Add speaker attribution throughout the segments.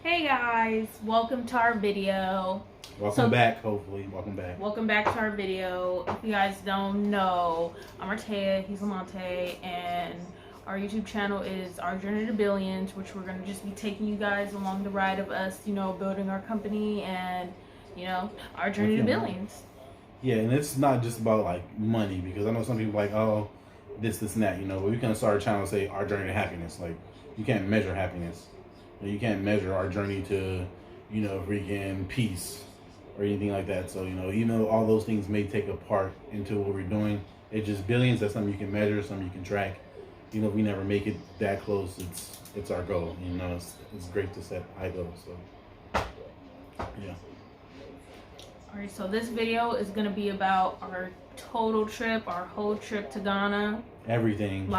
Speaker 1: Hey guys, welcome to our video.
Speaker 2: Welcome back, hopefully. Welcome back.
Speaker 1: Welcome back to our video. If you guys don't know, I'm Artea, he's Lamonte, and our YouTube channel is Our Journey to Billions, which we're going to just be taking you guys along the ride of us, building our company and, our journey to billions.
Speaker 2: Yeah, and it's not just about, like, money, because I know some people like, oh, this, and that, but we can start a channel and say Our Journey to Happiness. Like, you can't measure happiness. You can't measure our journey to, freaking peace or anything like that. So, even though all those things may take a part into what we're doing, it's just billions. That's something you can measure, something you can track. If we never make it that close, it's our goal. It's great to set high goals. So, yeah.
Speaker 1: All right, so this video is going to be about our total trip, our whole trip to Ghana.
Speaker 2: Everything.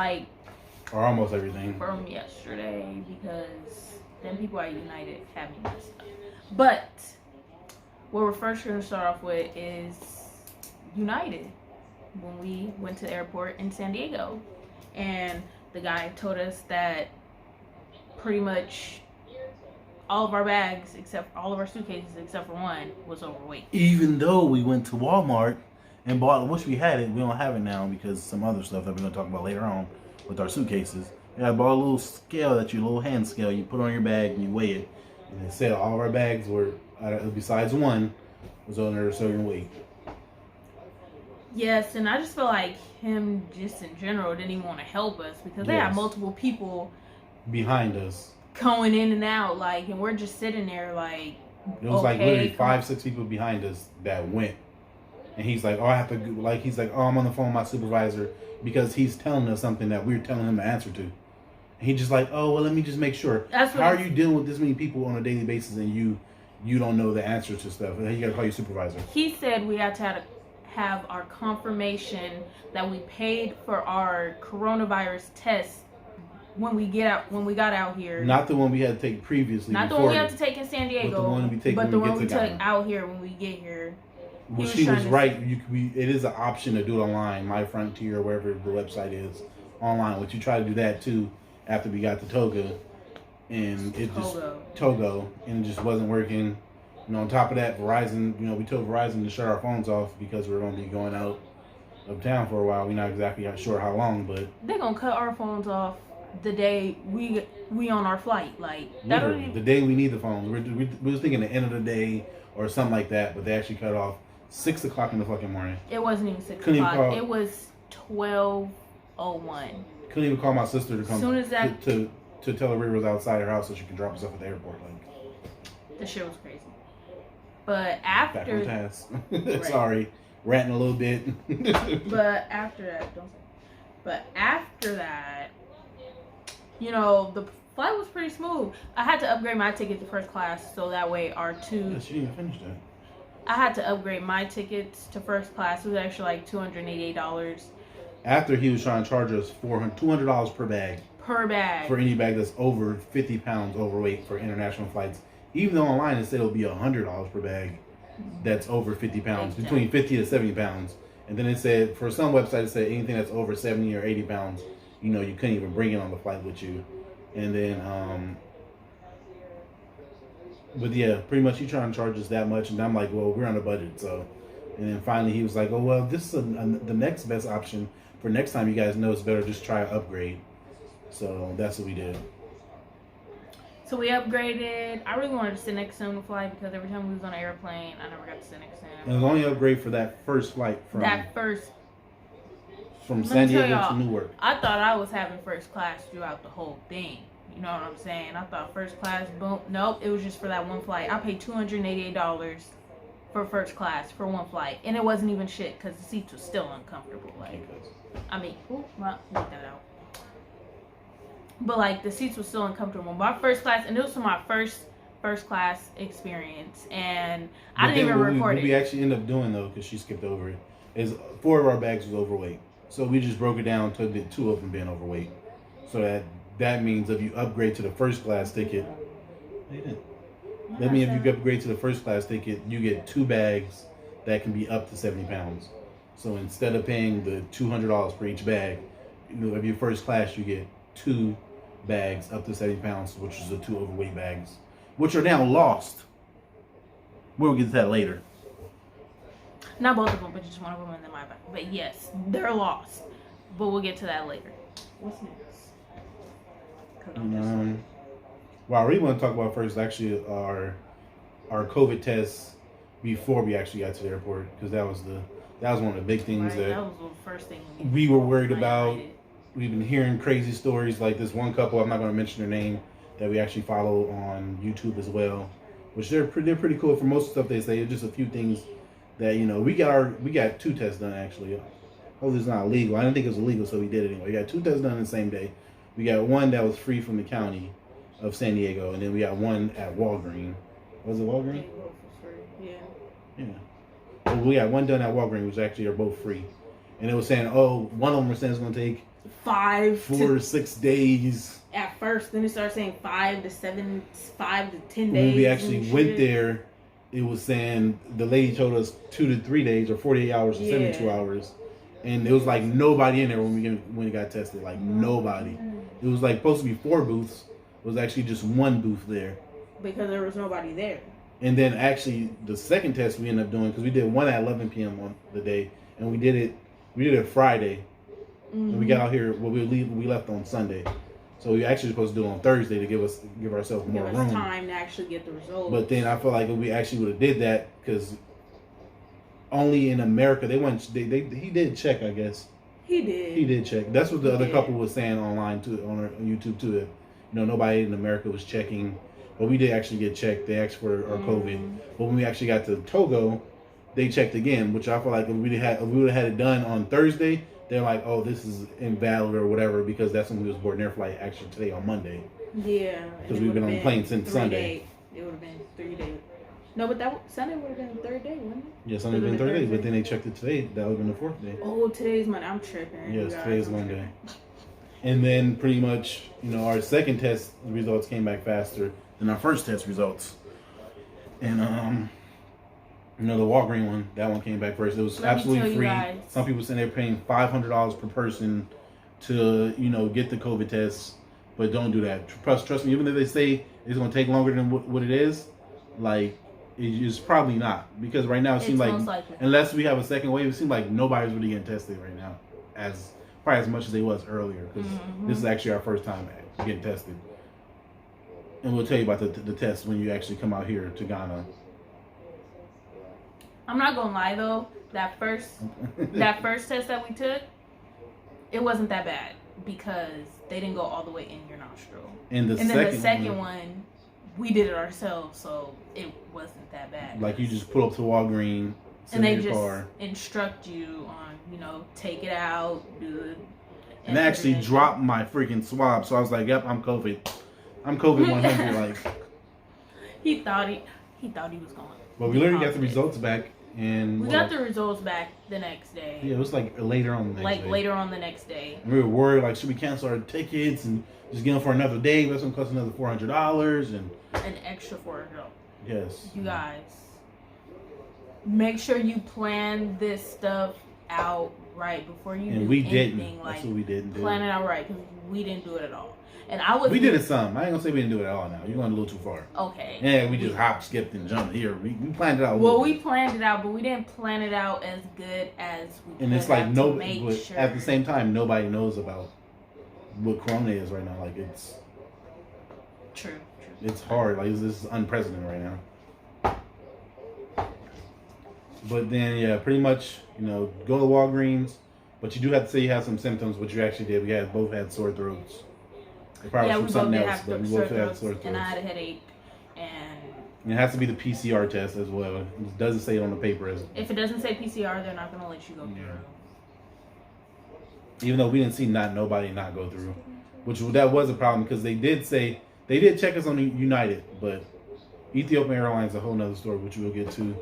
Speaker 2: Or almost everything.
Speaker 1: From yesterday, because then people at United had me messed up. But what we're first going to start off with is United. When we went to the airport in San Diego, and the guy told us that pretty much all of our bags, all of our suitcases except for one, was overweight.
Speaker 2: Even though we went to Walmart and bought, wish we had it, we don't have it now because some other stuff that we're going to talk about later on with our suitcases. I bought a little scale, little hand scale, you put on your bag and you weigh it. And it said all of our bags were, besides one, was under a certain weight.
Speaker 1: Yes, and I just feel like him, just in general, didn't even want to help us because they had multiple people
Speaker 2: behind us
Speaker 1: going in and out, and we're just sitting there
Speaker 2: it was literally 5-6 people behind us that went. And he's like, oh, I have to, he's like, oh, I'm on the phone with my supervisor because he's telling us something that we're telling him the answer to. And he's just like, oh, well, let me just make sure. How are you dealing with this many people on a daily basis and you don't know the answer to stuff? You got to call your supervisor.
Speaker 1: He said we had to have our confirmation that we paid for our coronavirus test when we got out here.
Speaker 2: Not the one we had to take previously.
Speaker 1: Not the one we had to take in San Diego.
Speaker 2: But the one we take
Speaker 1: but the one we took
Speaker 2: Ghana.
Speaker 1: out here when we get here.
Speaker 2: Well, she was right. It is an option to do it online. My Frontier, wherever the website is, online. But you try to do that too after we got to Togo, and Togo, and it just wasn't working. On top of that, Verizon. We told Verizon to shut our phones off because we're going to be going out of town for a while. We're not exactly sure how long, but
Speaker 1: they're gonna cut our phones off the day we on our flight.
Speaker 2: The day we need the phone. We was thinking the end of the day or something like that, but they actually cut off 6 o'clock in the fucking morning.
Speaker 1: It wasn't even 6 o'clock. It was 12:01.
Speaker 2: Couldn't even call my sister to come
Speaker 1: soon as that,
Speaker 2: to tell her we was outside her house so she could drop us off at the airport.
Speaker 1: The shit was crazy. But after
Speaker 2: back on task. Right. Sorry, ranting a little bit.
Speaker 1: But after that, the flight was pretty smooth. I had to upgrade my ticket to first class so that way our two.
Speaker 2: Yes, you didn't finish that.
Speaker 1: I had to upgrade my tickets to first class. It was actually $288.
Speaker 2: After he was trying to charge us $200 per bag.
Speaker 1: Per bag.
Speaker 2: For any bag that's over 50 pounds overweight for international flights. Even though online it said it'll be $100 per bag that's over 50 pounds. Between 50 to 70 pounds. And then it said, for some websites, it said anything that's over 70 or 80 pounds, you couldn't even bring it on the flight with you. And then, but yeah, pretty much he trying to charge us that much, and I'm like, well, we're on a budget, so. And then finally he was like, oh, well, this is the next best option for next time. You guys know it's better just try an upgrade. So that's what we did.
Speaker 1: So we upgraded. I really wanted to sit next to him on the flight because every time we was on an airplane, I never got to sit next to him.
Speaker 2: And it was only upgrade for that first flight from San Diego to Newark.
Speaker 1: I thought I was having first class throughout the whole thing. You know what I'm saying? I thought first class, boom. Nope, it was just for that one flight. I paid $288 for first class for one flight. And it wasn't even shit because the seats were still uncomfortable. Leave that out. But the seats were still uncomfortable. My first class, and it was my first class experience. And I didn't even record it.
Speaker 2: What we actually ended up doing, though, because she skipped over it, is 4 of our bags was overweight. So we just broke it down to the 2 of them being overweight. So that means if you upgrade to the first class ticket, that means if you upgrade to the first class ticket, you get 2 bags that can be up to 70 pounds. So instead of paying the $200 for each bag, if you're first class, you get 2 bags up to 70 pounds, which is the 2 overweight bags. which are now lost. We'll get to that later.
Speaker 1: Not both of them, but just one of them in my back. But yes, they're lost. But we'll get to that later. What's next?
Speaker 2: What I really want to talk about first is actually our COVID tests before we actually got to the airport, because that was one of the big things that
Speaker 1: was the first thing
Speaker 2: we were worried about. We've been hearing crazy stories like this one couple, I'm not going to mention their name, that we actually follow on YouTube as well, which they're pretty cool. For most stuff they say, it's just a few things that, you know, we got 2 tests done actually. Hopefully it's not illegal. I didn't think it was illegal, so we did it anyway. We got 2 tests done in the same day. We got one that was free from the county of San Diego, and then we got one at Walgreens. Was it Walgreens?
Speaker 1: Yeah.
Speaker 2: Yeah. Well, we got one done at Walgreens, which actually are both free. And it was saying, one of them was saying it's going to take 4 to 6 days.
Speaker 1: At first, then it started saying 5 to 10 days.
Speaker 2: When we actually went there, it was saying, the lady told us 2 to 3 days, or 48 hours to 72 hours. And it was like nobody in there when we got tested. Like nobody. It was like supposed to be 4 booths. It was actually just 1 booth there. Because
Speaker 1: there was nobody there.
Speaker 2: And then actually the second test we ended up doing, because we did one at 11 p.m. on the day, and we did it Friday. Mm-hmm. And we got out here, we left on Sunday. So we actually supposed to do it on Thursday to give ourselves more room.
Speaker 1: Time to actually get the results.
Speaker 2: But then I feel like if we actually would have did that, because only in America he did check, I guess.
Speaker 1: He did.
Speaker 2: He did check. That's what the other couple was saying online too, on YouTube too. That, you know, nobody in America was checking, but we did actually get checked. They asked for our COVID, but when we actually got to Togo, they checked again. Which I feel like if we would have had it done on Thursday, they're like, oh, this is invalid or whatever, because that's when we was boarding their flight actually today on Monday.
Speaker 1: Yeah.
Speaker 2: Because we've been on the plane since Sunday.
Speaker 1: It would have been 3 days. No, but Sunday would have been the 3rd day, wouldn't it?
Speaker 2: Yeah, Sunday would have been 3rd day, but then they checked it today. That would have been the 4th day.
Speaker 1: Oh, today's Monday. I'm tripping.
Speaker 2: Yes, today's Monday. And then pretty much, you know, our second test results came back faster than our first test results. And, you know, the Walgreens one, that one came back first. It was absolutely free. Some people said they're paying $500 per person to, you know, get the COVID tests, but don't do that. Trust me, even if they say it's going to take longer than what it is, like, it's probably not, because right now it seems like unless we have a second wave, it seems like nobody's really getting tested right now, probably as much as they was earlier, because this is actually our first time getting tested. And we'll tell you about the test when you actually come out here to Ghana.
Speaker 1: I'm not gonna lie though, that first test that we took, it wasn't that bad, because they didn't go all the way in your nostril. And then the second one, we did it ourselves, so it wasn't that bad.
Speaker 2: Like, you just pull up to Walgreens,
Speaker 1: and they just instruct you on, you know, take it out, do it.
Speaker 2: And they actually dropped my freaking swab, so I was like, yep, I'm COVID 100. Like,
Speaker 1: he thought he was going.
Speaker 2: But we literally got the results back, and
Speaker 1: we got the results back the next day.
Speaker 2: Yeah, it was like later on the next day.
Speaker 1: Later on the next day.
Speaker 2: And we were worried, like, should we cancel our tickets and just get them for another day? That's going to cost another $400 and
Speaker 1: an extra $400.
Speaker 2: Yes.
Speaker 1: You guys, make sure you plan this stuff out right before you do
Speaker 2: we
Speaker 1: anything.
Speaker 2: Didn't. That's what we didn't do.
Speaker 1: Plan it out right, because we didn't do it at all. And we
Speaker 2: did it some. I ain't gonna say we didn't do it at all. Now you're going a little too far.
Speaker 1: Okay.
Speaker 2: Yeah, we just hopped, skipped, and jumped here. We planned it out.
Speaker 1: Well, we planned it out, but we didn't plan it out as good as we could.
Speaker 2: And it's like at the same time, nobody knows about what Corona is right now. Like, it's
Speaker 1: true.
Speaker 2: It's hard. Like, this is unprecedented right now. But then, yeah, pretty much, you know, go to Walgreens, but you do have to say you have some symptoms, which you actually did. We both had sore throats. Probably from something else, but we both had sore throats.
Speaker 1: And I had a headache, and
Speaker 2: it has to be the PCR test as well. It doesn't say it on the paper.
Speaker 1: If it doesn't say PCR, they're not going to let you go through.
Speaker 2: Even though we didn't see nobody not go through, which that was a problem, because they did check us on United, but Ethiopian Airlines is a whole nother story, which we'll get to.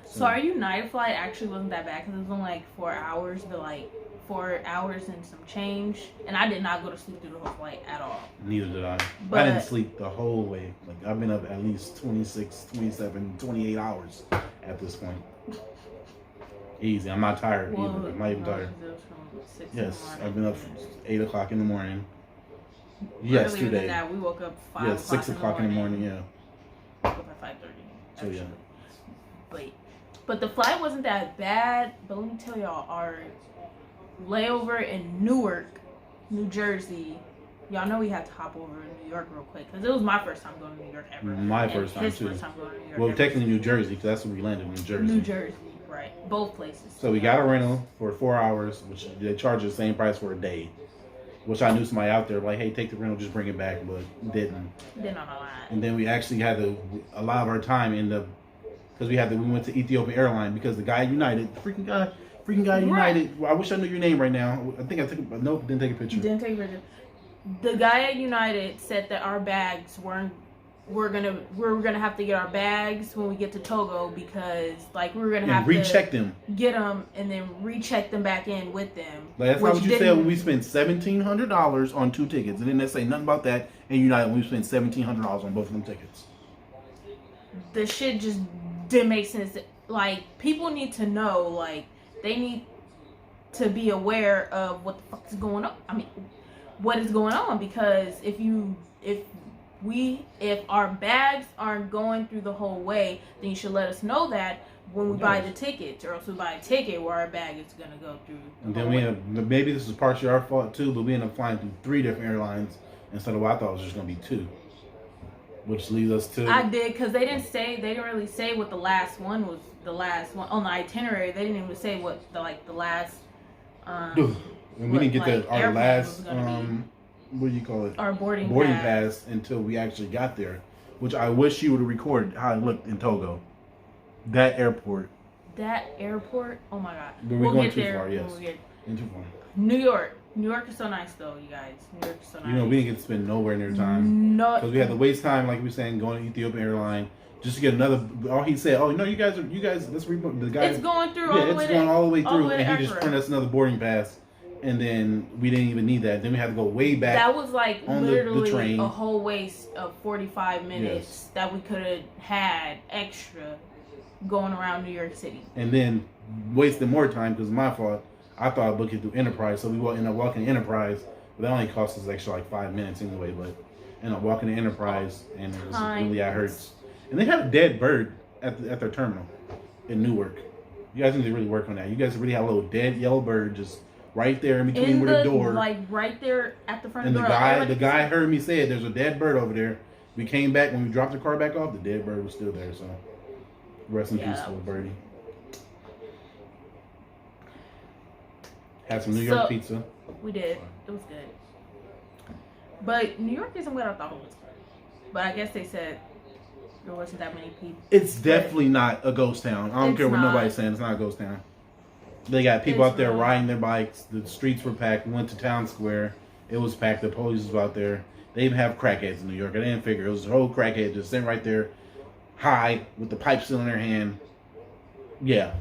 Speaker 1: So our United flight actually wasn't that bad, because it was only like 4 hours, but like 4 hours and some change. And I did not go to sleep through the whole flight at all.
Speaker 2: Neither did I. But I didn't sleep the whole way. Like, I've been up at least 26, 27, 28 hours at this point. Easy. I'm not tired either. I'm not even tired. Yes, I've been up from 8 o'clock in the morning. Yes,
Speaker 1: earlier
Speaker 2: 2
Speaker 1: than
Speaker 2: days.
Speaker 1: that. We woke up 5
Speaker 2: Yeah,
Speaker 1: o'clock
Speaker 2: 6 o'clock in the morning. Yeah.
Speaker 1: Woke up at 5:30.
Speaker 2: So yeah.
Speaker 1: But the flight wasn't that bad. But let me tell y'all, our layover in Newark, New Jersey. Y'all know we had to hop over to New York real quick because it was my first time going to New York ever.
Speaker 2: My
Speaker 1: and
Speaker 2: first time
Speaker 1: his
Speaker 2: too.
Speaker 1: First time going to New York
Speaker 2: Well,
Speaker 1: ever.
Speaker 2: technically New Jersey because that's where we landed. New Jersey.
Speaker 1: New Jersey, right? Both places.
Speaker 2: So we got a rental for 4 hours, which they charge the same price for a day. Which I knew somebody out there like, hey, take the rental, just bring it back, but didn't.
Speaker 1: Didn't know that.
Speaker 2: And then we actually had to a lot of our time in the because we went to Ethiopian Airline because the guy at United, freaking guy at United. Well, I wish I knew your name right now. I think I took didn't take a picture.
Speaker 1: Didn't take a picture. The guy at United said that our bags we're gonna have to get our bags when we get to Togo because like we were gonna have
Speaker 2: recheck
Speaker 1: to
Speaker 2: them,
Speaker 1: get them and then recheck them back in with them.
Speaker 2: Like, that's not what you said when we spent $1,700 on 2 tickets, and then they say nothing about that. And United, when we spent $1,700 on both of them tickets.
Speaker 1: The shit just didn't make sense. Like people need to know, like they need to be aware of what the fuck is going on. I mean, what is going on? Because if our bags aren't going through the whole way, then you should let us know that when we buy the tickets, or else we buy a ticket where our bag is gonna go through.
Speaker 2: And then maybe this is partially our fault too, but we ended up flying through 3 different airlines instead of what I thought it was just gonna be 2, which leads us to.
Speaker 1: I did because they didn't really say what the last one was. The last one on the itinerary, they didn't even say what the last.
Speaker 2: And we didn't get our last. What do you call it?
Speaker 1: Our boarding
Speaker 2: pass until we actually got there, which I wish you would have recorded how it looked in Togo. That airport.
Speaker 1: Oh my god.
Speaker 2: We'll get too far, yes. Too far.
Speaker 1: New York is so nice though, you guys. New York is so nice.
Speaker 2: You know, we didn't get to spend nowhere near time.
Speaker 1: No,
Speaker 2: because we had to waste time, like we were saying, going to Ethiopian Airline just to get another. All he said, "Oh, no, you guys, let's rebook." The guy,
Speaker 1: it's going through.
Speaker 2: Yeah, it's going all the way through, and he just
Speaker 1: Accra.
Speaker 2: printed us another boarding pass. And then we didn't even need that. Then we had to go way back.
Speaker 1: That was like
Speaker 2: on
Speaker 1: literally
Speaker 2: the train.
Speaker 1: a whole waste of 45 minutes that we could have had extra going around New York City.
Speaker 2: And then wasted more time because my fault. I thought I booked it through Enterprise, so we ended up walking to Enterprise. But that only cost us extra like 5 minutes anyway. But ended up walking to Enterprise, and it was really hurts. And they had a dead bird at their terminal in Newark. You guys need to really work on that. You guys really have a little dead yellow bird just right there in between with the door.
Speaker 1: Like right there at the front
Speaker 2: and
Speaker 1: door.
Speaker 2: And the guy heard me say it. There's a dead bird over there. We came back when we dropped the car back off. The dead bird was still there. So rest in peace to the birdie. Had some New York pizza.
Speaker 1: We did. It was good. But New York isn't what I thought it was. But I guess they said there wasn't that many people.
Speaker 2: It's definitely not a ghost town. I don't care what nobody's saying. It's not a ghost town. They got people out there riding their bikes. The streets were packed. We went to Town Square. It was packed. The police was out there. They even have crackheads in New York. I didn't figure. It was a whole crackhead just sitting right there, high, with the pipe still in their hand. Yeah.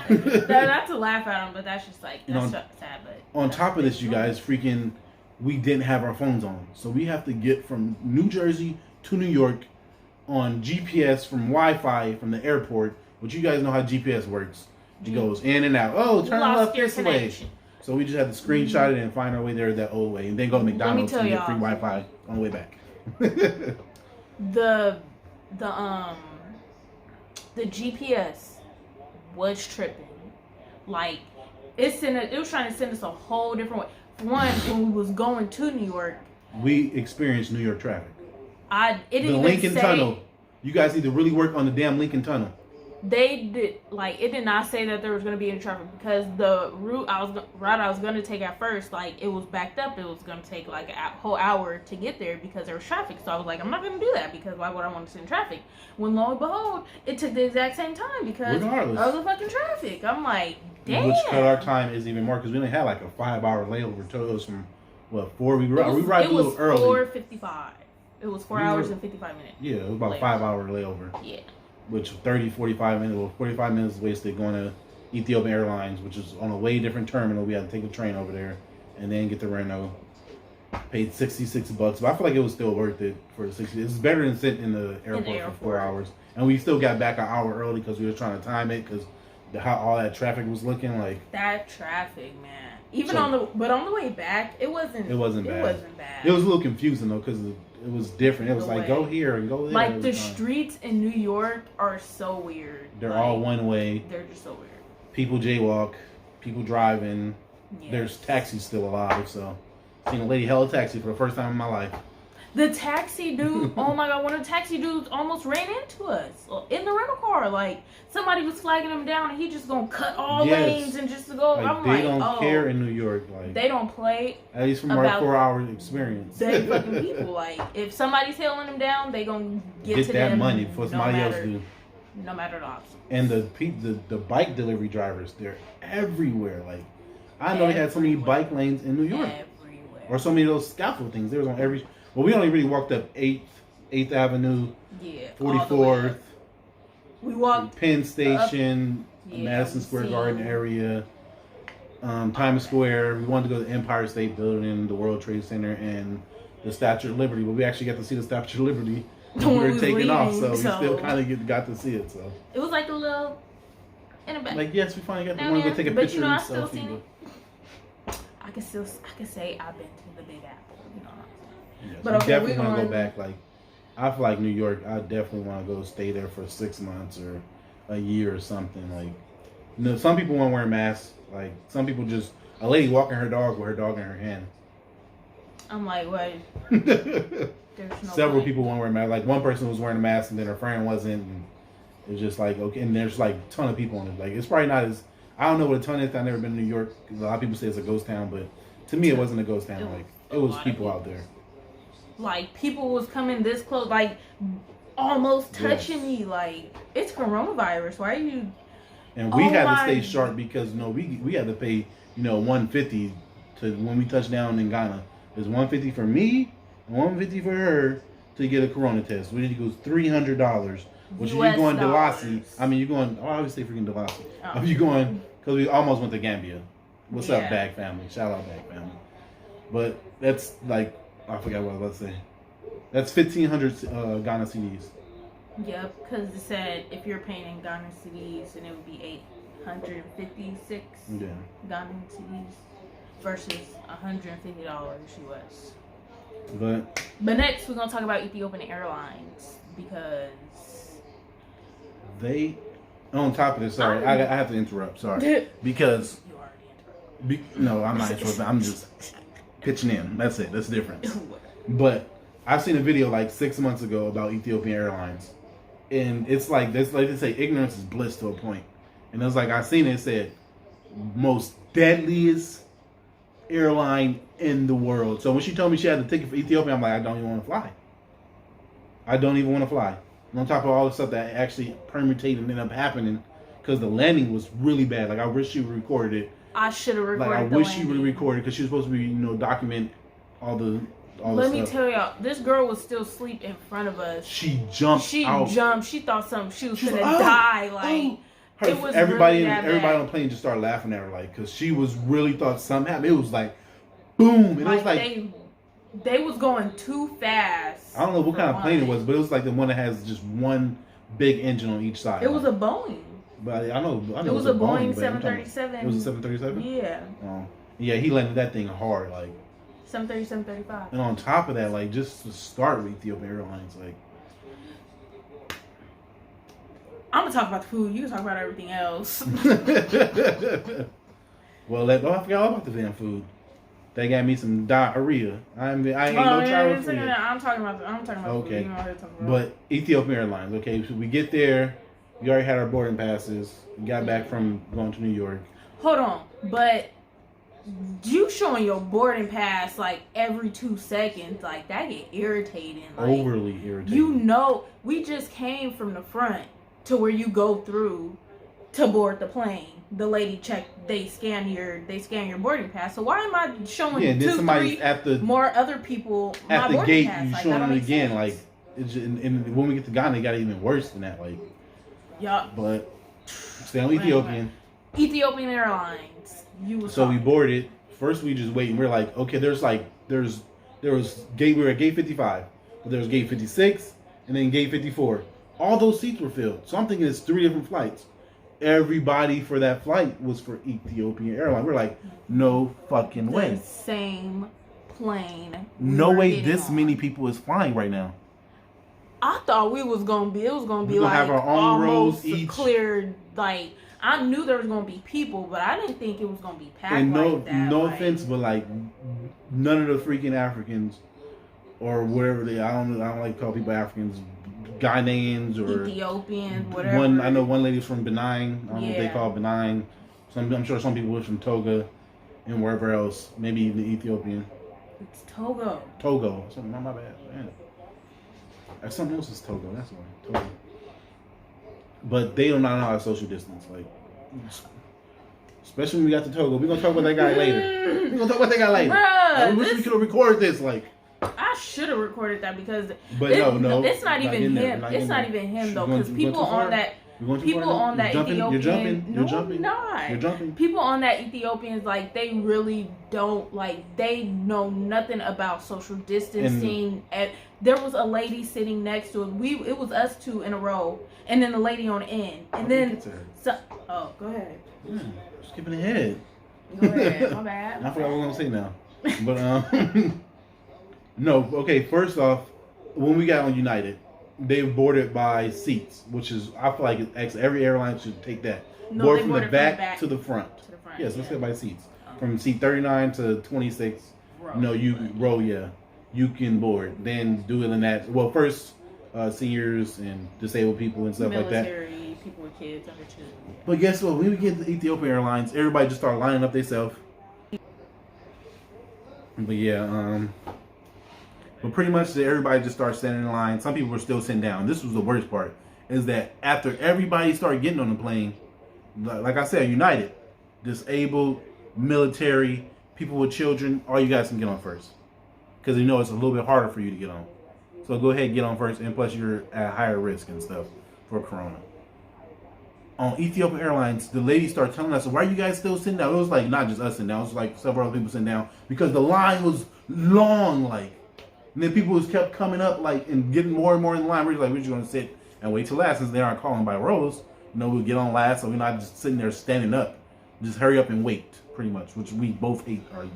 Speaker 1: Not to laugh at them, but that's just like, that's sad. But
Speaker 2: on top of this, you guys, we didn't have our phones on. So we have to get from New Jersey to New York on GPS from Wi-Fi from the airport, which you guys know how GPS works. It goes in and out. Oh, turn left this way. So we just had to screenshot it and find our way there that old way, and then go to McDonald's and get free Wi-Fi on the way back.
Speaker 1: the GPS was tripping. Like it was trying to send us a whole different way. For one, when we was going to New York,
Speaker 2: we experienced New York traffic.
Speaker 1: The
Speaker 2: Lincoln Tunnel. You guys need to really work on the damn Lincoln Tunnel.
Speaker 1: They did it did not say that there was going to be any traffic because the route I was going to take at first, like it was backed up. It was going to take like a whole hour to get there because there was traffic. So I was like, I'm not going to do that because why would I want to sit in traffic? When lo and behold, it took the exact same time because of the fucking traffic. I'm like, damn.
Speaker 2: Which cut our time is even more because we only had like a 5-hour layover. To us from 4 we arrived a little early.
Speaker 1: 4:55. It was 4 hours and 55 minutes.
Speaker 2: Yeah, it was about a 5-hour layover.
Speaker 1: Yeah.
Speaker 2: Which 45 minutes wasted going to Ethiopian Airlines, which is on a way different terminal. We had to take the train over there and then get the rental. Paid $66, but I feel like it was still worth it for the 60. It's better than sitting in the airport for 4 hours. And we still got back an hour early because we were trying to time it because how all that traffic was looking like.
Speaker 1: That traffic, man. Even on the way back, it wasn't.
Speaker 2: It wasn't bad.
Speaker 1: It wasn't bad.
Speaker 2: It was a little confusing though because it was different. It was like go here and go there.
Speaker 1: Like the streets in New York are so weird.
Speaker 2: They're all one way.
Speaker 1: They're just so weird.
Speaker 2: People jaywalk. People driving.
Speaker 1: Yes.
Speaker 2: There's taxis still alive. So, seen a lady held a taxi for the first time in my life.
Speaker 1: The taxi dude, oh my god, one of the taxi dudes almost ran into us in the rental car. Like, somebody was flagging him down and he just gonna cut all lanes and just to go.
Speaker 2: Like,
Speaker 1: I'm
Speaker 2: they
Speaker 1: like,
Speaker 2: don't care in New York. Like,
Speaker 1: they don't play.
Speaker 2: At least from our 4-hour experience.
Speaker 1: They fucking people. Like, if somebody's hailing them down, they gonna get to
Speaker 2: that
Speaker 1: them
Speaker 2: money before somebody else do.
Speaker 1: No matter the obstacle.
Speaker 2: And the bike delivery drivers, they're everywhere. Like, I know they had so many bike lanes in New York.
Speaker 1: Everywhere.
Speaker 2: Or so many of those scaffold things. There was on every. Well, we only really walked up 8th Avenue, 44th.
Speaker 1: We walked
Speaker 2: Penn Station, Madison Square Garden area, Times Square. We wanted to go to the Empire State Building, the World Trade Center, and the Statue of Liberty. But we actually got to see the Statue of Liberty when we were taking off, so we still kind of got to see it. So
Speaker 1: it was like a little in a back.
Speaker 2: Like, yes, we finally got to want to go take a picture and
Speaker 1: still seen
Speaker 2: selfie.
Speaker 1: it. I can say I've been to the Big Apple. You know what I'm saying?
Speaker 2: Yes,
Speaker 1: But
Speaker 2: we
Speaker 1: okay,
Speaker 2: definitely want to go back. Like, I feel like New York. I definitely want to go stay there for 6 months or a year or something. Like, you know, some people won't wear masks. Like, some people just a lady walking her dog with her dog in her hand.
Speaker 1: I'm like, what? There's no
Speaker 2: Several
Speaker 1: way.
Speaker 2: people won't wear masks. Like, one person was wearing a mask and then her friend wasn't. And it was just like, okay. And there's like a ton of people on it. Like, it's probably not as. I don't know what a ton is. I've never been to New York. A lot of people say it's a ghost town, but to me, it wasn't a ghost town. Like, it was people out there.
Speaker 1: Like, people was coming this close, like, almost touching me. Like, it's coronavirus. Why are you?
Speaker 2: And we had to stay sharp because, you know, we had to pay, you know, $150 to when we touched down in Ghana. There's $150 for me and $150 for her to get a corona test. Which goes $300. Which if you're going Delasi, I mean, you're going. Oh, I always say freaking Delasi. Oh. If you're going, because we almost went to Gambia. What's up, Bag family? Shout out, Bag family. But that's like, I forgot what I was about to say. That's 1,500 Ghana CDs.
Speaker 1: Yep, because it said if you're paying in Ghana CDs, and it would be 856 Ghana CDs versus $150 US.
Speaker 2: But
Speaker 1: next we're gonna talk about Ethiopian Airlines because
Speaker 2: they. On top of this, sorry, I have to interrupt. Sorry, because
Speaker 1: you already interrupted.
Speaker 2: No, I'm not interrupting. I'm just pitching in. That's it. That's the difference. But I've seen a video like 6 months ago about Ethiopian Airlines, and it's like this. Like they say, ignorance is bliss to a point. And it was like I seen it said most deadliest airline in the world. So when she told me she had a ticket for Ethiopia, I'm like, I don't even want to fly. I don't even want to fly. And on top of all the stuff that actually permutated and ended up happening, because the landing was really bad. Like, I wish she recorded it.
Speaker 1: I should have recorded.
Speaker 2: Like, I wish she would have recorded because she was supposed to be, you know, document all the.
Speaker 1: Let me tell y'all, this girl was still asleep in front of us.
Speaker 2: She jumped.
Speaker 1: She jumped. She thought she was gonna die. Like. It was
Speaker 2: everybody
Speaker 1: really
Speaker 2: on the plane just started laughing at her, like, because she was really thought something happened. It was like, boom. It was like
Speaker 1: they was going too fast.
Speaker 2: I don't know what kind of plane it was, but it was like the one that has just one big engine on each side.
Speaker 1: It was a Boeing.
Speaker 2: But I know
Speaker 1: it was a Boeing 737.
Speaker 2: It was a 737.
Speaker 1: Yeah.
Speaker 2: Yeah, he landed that thing hard, like
Speaker 1: 737, 35.
Speaker 2: And on top of that, like, just to start with Ethiopian Airlines, like.
Speaker 1: I'm gonna talk about the food. You can talk about everything else.
Speaker 2: Well, I forgot all about the damn food. They got me some diarrhea. I ain't no child food.
Speaker 1: I'm talking about
Speaker 2: okay.
Speaker 1: Food. You know
Speaker 2: but Ethiopian Airlines. Okay, so we get there. We already had our boarding passes. We got back from going to New York.
Speaker 1: Hold on, but you showing your boarding pass like every 2 seconds, like that get irritating. Like,
Speaker 2: overly irritating.
Speaker 1: You know, we just came from the front to where you go through to board the plane. The lady checked, they scan your boarding pass. So why am I showing more other people
Speaker 2: at
Speaker 1: my
Speaker 2: the gate?
Speaker 1: Pass?
Speaker 2: You
Speaker 1: like,
Speaker 2: showing it again, like it's just, and when we get to Ghana, it got even worse than that. Like,
Speaker 1: yeah.
Speaker 2: But stay on Ethiopian.
Speaker 1: Ethiopian Airlines.
Speaker 2: We boarded. First, we just wait, and we're like, okay, there was gate. We were at gate 55, but there was gate 56, and then gate 54. All those seats were filled. So I'm thinking it's 3 different flights. everybody for that flight was for Ethiopian Airlines. We're like, no fucking way.
Speaker 1: The same plane.
Speaker 2: No way this many people is flying right now.
Speaker 1: I thought it was gonna be
Speaker 2: gonna
Speaker 1: like
Speaker 2: have our own rows each.
Speaker 1: cleared. Like I knew there was gonna be people, but I didn't think it was gonna be packed
Speaker 2: and
Speaker 1: like that.
Speaker 2: No offense, but like none of the freaking Africans or whatever I don't like to call people Africans, Ghanaians or
Speaker 1: Ethiopians, whatever.
Speaker 2: I know one lady's from Benin. I don't know what they call Benin. I'm sure some people are from Togo and wherever else. Maybe even Ethiopian.
Speaker 1: It's Togo.
Speaker 2: Something. My bad. Man. Something else is Togo. That's why. Togo. But they do not know how to social distance. Like, especially when we got to Togo. We're gonna talk about that guy later.
Speaker 1: Bruh,
Speaker 2: I wish we could have recorded this. Like,
Speaker 1: I should have recorded that because.
Speaker 2: But
Speaker 1: no, it's not even him. It's not even him though, because people on that. People on that Ethiopian,
Speaker 2: you're jumping.
Speaker 1: You're jumping. People on that Ethiopians, like they really don't they know nothing about social distancing. And there was a lady sitting next to us. It was us two in a row, and then the lady on the end, and then go ahead.
Speaker 2: Skipping ahead.
Speaker 1: Go ahead. My bad.
Speaker 2: I forgot what I was gonna say now, but no. Okay, first off, when we got on United. They boarded by seats, which is I feel like every airline should take that.
Speaker 1: No,
Speaker 2: board from the back to the front. Yes, let's get by seats. From seat 39 to 26. You row. Yeah, you can board. Then do it in that. Well, first seniors and disabled people and stuff like that.
Speaker 1: Military people with kids under 2. Yeah.
Speaker 2: But guess what? When we get to Ethiopian Airlines, everybody just started lining up themselves. But yeah, But pretty much everybody just started standing in line. Some people were still sitting down. This was the worst part, is that after everybody started getting on the plane, like I said, United, disabled, military, people with children, all you guys can get on first. Because you know it's a little bit harder for you to get on. So go ahead and get on first, and plus you're at higher risk and stuff for corona. On Ethiopian Airlines, the lady started telling us, why are you guys still sitting down? It was like not just us sitting down, it was like several other people sitting down because the line was long, like. And then people just kept coming up and getting more and more in the line. We're like, we're just gonna sit and wait till last since they aren't calling by rows. We'll get on last, so we're not just sitting there standing up. Just hurry up and wait, pretty much, which we both hate. Or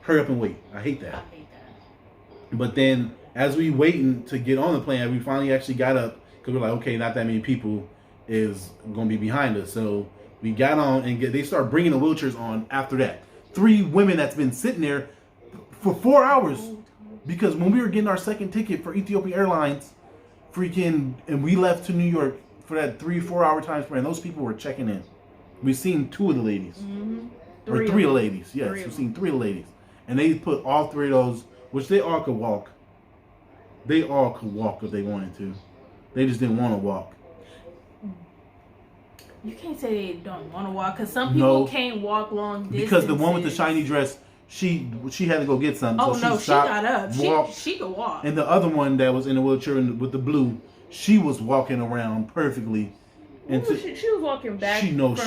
Speaker 2: hurry up and wait. I hate that. But then, as we waiting to get on the plane, we finally actually got up because we're like, okay, not that many people is gonna be behind us. So we got on and they start bringing the wheelchairs on after that. 3 women that's been sitting there for 4 hours. Because when we were getting our second ticket for Ethiopian Airlines, and we left to New York for that 3-4 hour time span, those people were checking in. We've seen 2 of the ladies. Mm-hmm. Or 3 of the ladies. Yes, we've seen 3 of the ladies. And they put all 3 of those, which they all could walk. They all could walk if they wanted to. They just didn't want to walk.
Speaker 1: You can't say they don't want to walk, because some people can't walk long distances.
Speaker 2: Because the one with the shiny dress, she had to go get something.
Speaker 1: Oh,
Speaker 2: so
Speaker 1: no, she got up. She could walk.
Speaker 2: And the other one that was in the wheelchair with the blue, she was walking around perfectly. And
Speaker 1: she was walking back
Speaker 2: she was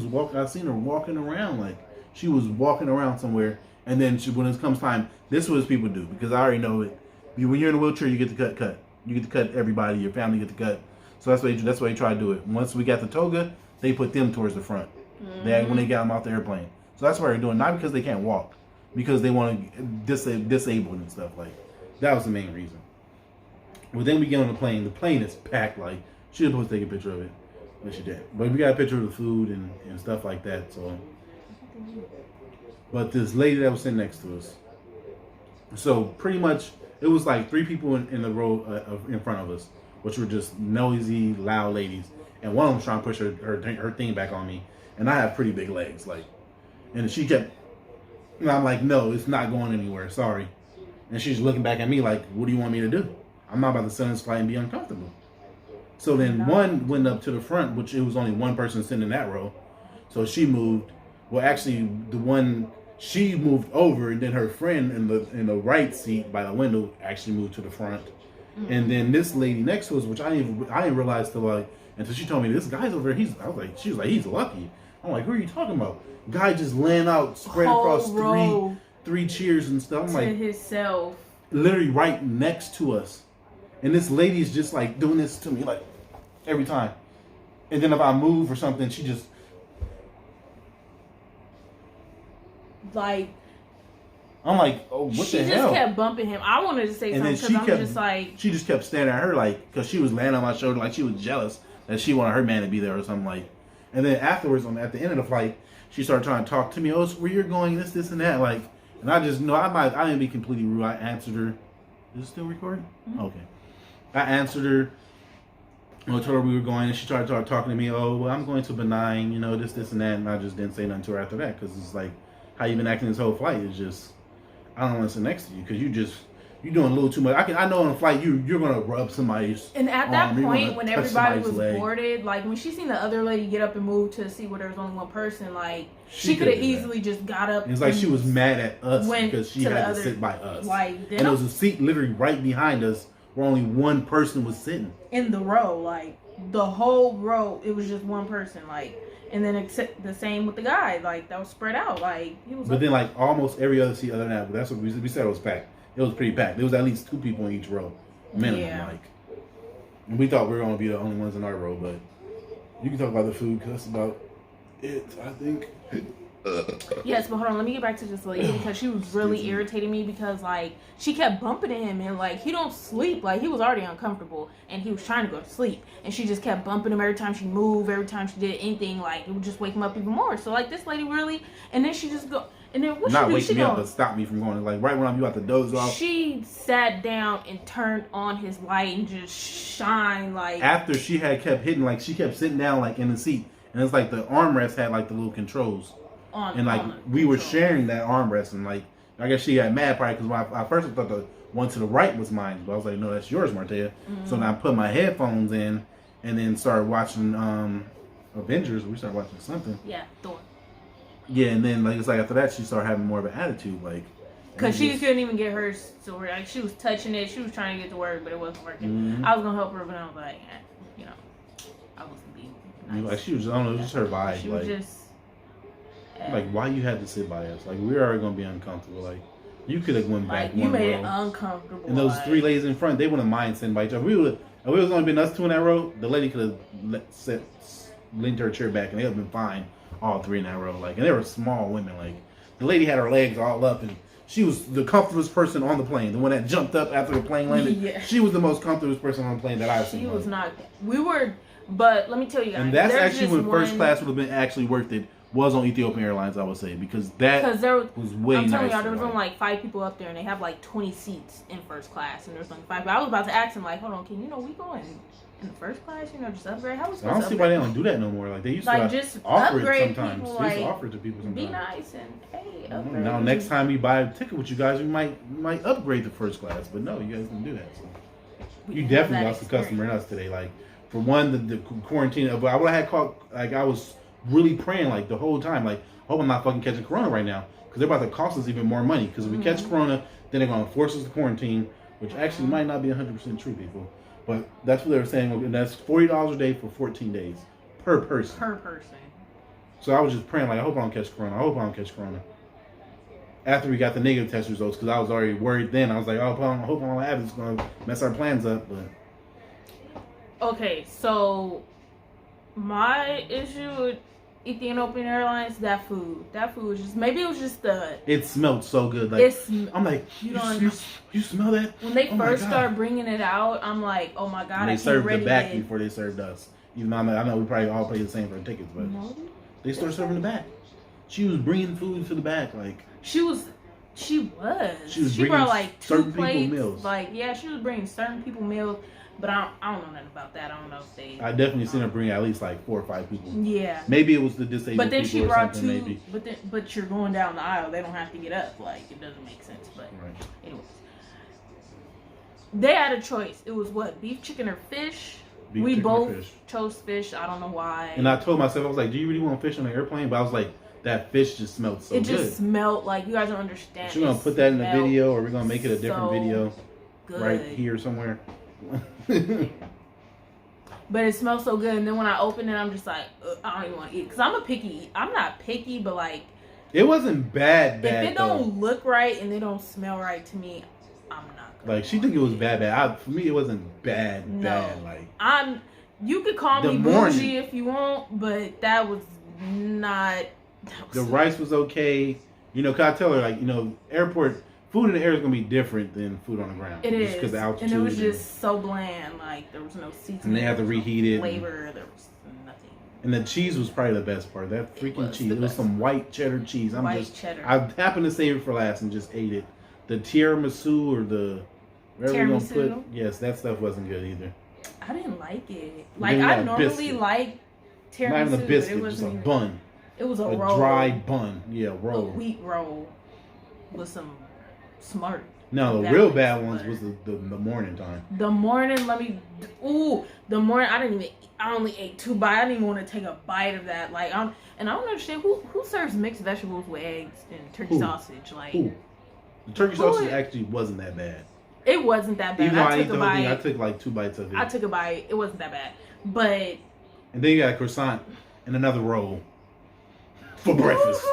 Speaker 2: walking. I seen her walking around she was walking around somewhere. And then when it comes time, this is what people do, because I already know it. When you're in a wheelchair, you get to cut. You get to cut everybody. Your family get to cut. So that's why they try to do it. Once we got the toga, they put them towards the front. Mm-hmm. When they got them off the airplane. So that's why they're doing, not because they can't walk, because they want to disabled and stuff. That was the main reason. Well, then we get on the plane. The plane is packed. She was supposed to take a picture of it, but she didn't. But we got a picture of the food and stuff like that. So, but this lady that was sitting next to us. So pretty much, it was 3 people in the row in front of us, which were just noisy, loud ladies, and one of them was trying to push her thing back on me, and I have pretty big legs, And she kept, and I'm like, no, it's not going anywhere. Sorry. And she's looking back at me like, what do you want me to do? I'm not about to sit on this flight and be uncomfortable. So then one went up to the front, which it was only one person sitting in that row. So she moved. Well, actually, she moved over, and then her friend in the right seat by the window actually moved to the front. Mm-hmm. And then this lady next to us, which I didn't realize till until she told me this guy's over there. She was like, he's lucky. I'm like, who are you talking about? Guy just laying out, spread across three chairs and stuff. I'm like,
Speaker 1: himself,
Speaker 2: literally right next to us, and this lady's just doing this to me every time. And then if I move or something, she just
Speaker 1: like.
Speaker 2: I'm like, oh, what the hell?
Speaker 1: She just kept bumping him. I wanted to say something because I'm just like...
Speaker 2: She just kept staring at her like, because she was laying on my shoulder like she was jealous that she wanted her man to be there or something like. And then afterwards, at the end of the flight, she started trying to talk to me. Oh, so where you're going, this, and that. Like, and I just know I didn't be completely rude. I answered her. Is it still recording? Mm-hmm. Okay. I answered her. I told her we were going, and she started talking to me. Oh, well, I'm going to Benign, this, and that. And I just didn't say nothing to her after that because it's like, how you been acting this whole flight is just... I don't want to sit next to you because you're doing a little too much. I know on a flight you're gonna rub somebody's.
Speaker 1: And at that point, when everybody was boarded, like when she seen the other lady get up and move to see where there was only one person, like she could have easily just got up.
Speaker 2: It's like she was mad at us because she had to sit by us.
Speaker 1: Like,
Speaker 2: and there was a seat literally right behind us where only one person was sitting
Speaker 1: in the row. Like the whole row, it was just one person. Like. And then except the same with the guy, like that was spread out, like he was.
Speaker 2: But then, like almost every other seat other than that, but that's what we said it was packed. It was pretty packed. There was at least 2 people in each row, minimum. Yeah. Like, and we thought we were gonna be the only ones in our row, but you can talk about the food because that's about it, I think.
Speaker 1: Yes, but hold on, let me get back to this lady because she was really irritating me because like she kept bumping at him and like he don't sleep, like he was already uncomfortable and he was trying to go to sleep and she just kept bumping him every time she moved, every time she did anything, like it would just wake him up even more. So like this lady really, and then she just go, and then what
Speaker 2: not
Speaker 1: she do?
Speaker 2: Waking
Speaker 1: She
Speaker 2: me up, but stop me from going. Like right when I'm about to doze off.
Speaker 1: She sat down and turned on his light and just shine like.
Speaker 2: After she had kept hitting, like she kept sitting down like in the seat, and it's like the armrest had like the little controls. And like we were sharing that armrest, and like I guess she got mad probably because when I first thought the one to the right was mine, but I was like, no, that's yours, Martea. Mm-hmm. So then I put my headphones in, and then started watching Avengers. We started watching something.
Speaker 1: Yeah, Thor.
Speaker 2: Yeah, and then like it's like after that she started having more of an attitude, like
Speaker 1: because she couldn't even get hers to work. Like she was touching it, she was trying to get to work, but it wasn't working. Mm-hmm. I was gonna help her, but I was like, I wasn't being nice.
Speaker 2: Like she was, I don't know, it was just her vibe.
Speaker 1: She
Speaker 2: like,
Speaker 1: was just.
Speaker 2: Like, why you had to sit by us? Like, we were already going to be uncomfortable. Like, you could have went back
Speaker 1: you
Speaker 2: one
Speaker 1: made
Speaker 2: row.
Speaker 1: it uncomfortable.
Speaker 2: And those 3 ladies in front, they wouldn't mind sitting by each other. If it was only been us 2 in that row, the lady could have leaned her chair back, and they would have been fine, all 3 in that row. Like, and they were small women. Like, the lady had her legs all up, and she was the comfortablest person on the plane. The one that jumped up after the plane landed. Yeah. She was the most comfortable person on the plane that I've seen.
Speaker 1: She was not. We were, but let me tell you guys.
Speaker 2: And that's actually when first class would have been actually worth it. Was on Ethiopian Airlines, I would say, because there was way nicer. I'm telling y'all, there was only like 5 people up there, and they have like 20 seats in first class, and there's only 5. But I was about to ask him, like, hold on, can we going in the first class? Just upgrade. How was supposed to? I don't see why they don't do that no more. Like they used to
Speaker 1: just
Speaker 2: offer
Speaker 1: upgrade
Speaker 2: it sometimes.
Speaker 1: People,
Speaker 2: they used to offer it to people sometimes.
Speaker 1: Be nice and hey, upgrade.
Speaker 2: Now next time we buy a ticket with you guys, we might upgrade to first class. But no, you guys didn't do that. So. You definitely lost a customer in us today. Like for one, the quarantine. But I would have had caught. Like I was really praying like the whole time. Like I hope I'm not fucking catching corona right now because they're about to cost us even more money. Because if we catch corona, then they're going to force us to quarantine, which actually might not be 100% true, people. But that's what they were saying, and that's $40 a day for 14 days per person.
Speaker 1: Per person.
Speaker 2: So I was just praying, like, I hope I don't catch corona. I hope I don't catch corona. After we got the negative test results, because I was already worried then. I was like, oh, I hope I don't have it. It's going to mess our plans up. But
Speaker 1: okay, so my issue with Ethiopian Airlines, that food was just, maybe it was just the...
Speaker 2: It smelled so good. Like, I'm like, you smell that?
Speaker 1: When they first started bringing it out, I'm like, oh my God,
Speaker 2: and they served the back before they served us. Even though I know we probably all paid the same for the tickets, but they started serving the back. She was bringing food to the back, like... She
Speaker 1: brought like 2 plates.
Speaker 2: Meals.
Speaker 1: Like, yeah, she was bringing certain people meals. But I don't know nothing about that. I don't know if they...
Speaker 2: I definitely seen her bring at least like 4 or 5 people.
Speaker 1: Yeah.
Speaker 2: Maybe it was the disabled people.
Speaker 1: But then she brought 2.
Speaker 2: Maybe.
Speaker 1: But you're going down the aisle. They don't have to get up. Like, it doesn't make sense. But anyways. They had a choice. It was what? Beef, chicken, or fish? We both chose fish. I don't know why.
Speaker 2: And I told myself, I was like, do you really want fish on the airplane? But I was like, that fish just smelled so good.
Speaker 1: It just smelled like, you guys don't understand.
Speaker 2: We're going to put that in the video, or we're going to make it a different video.
Speaker 1: Good.
Speaker 2: Right here somewhere.
Speaker 1: But it smells so good, and then when I open it, I'm just like, I don't even want to eat, because I'm not picky, but like,
Speaker 2: it wasn't bad.
Speaker 1: If it don't look right and they don't smell right to me, I'm not gonna
Speaker 2: like, she think it was bad. For me, it wasn't bad. Like,
Speaker 1: You could call me bougie if you want, but that was not.
Speaker 2: The rice was okay. You know, 'cause I tell her, like, you know, airport food in the air is gonna be different than food on the ground.
Speaker 1: It is,
Speaker 2: because the altitude.
Speaker 1: And it was just so bland. Like, there was no seasoning.
Speaker 2: And they had to reheat it.
Speaker 1: Flavor. There was nothing.
Speaker 2: And the cheese was probably the best part. That freaking cheese. It was some white cheddar cheese.
Speaker 1: Cheddar.
Speaker 2: I happened to save it for last and just ate it. The tiramisu or the whatever you're gonna put. Yes, that stuff wasn't good either.
Speaker 1: I didn't like it. Like, I normally like tiramisu.
Speaker 2: Not even a biscuit, just a bun.
Speaker 1: It was a
Speaker 2: roll. A dry bun. Yeah, roll.
Speaker 1: A wheat roll with some smart.
Speaker 2: No, the real bad ones was the morning time.
Speaker 1: The morning, the morning, I only ate 2 bites. I didn't even want to take a bite of that. Like, I don't understand who serves mixed vegetables with eggs and turkey sausage. Like,
Speaker 2: the turkey sausage actually wasn't that bad.
Speaker 1: It wasn't that bad.
Speaker 2: Even though I ate the whole thing, I took like 2 bites of it.
Speaker 1: I took a bite. It wasn't that bad. But.
Speaker 2: And then you got a croissant and another roll for breakfast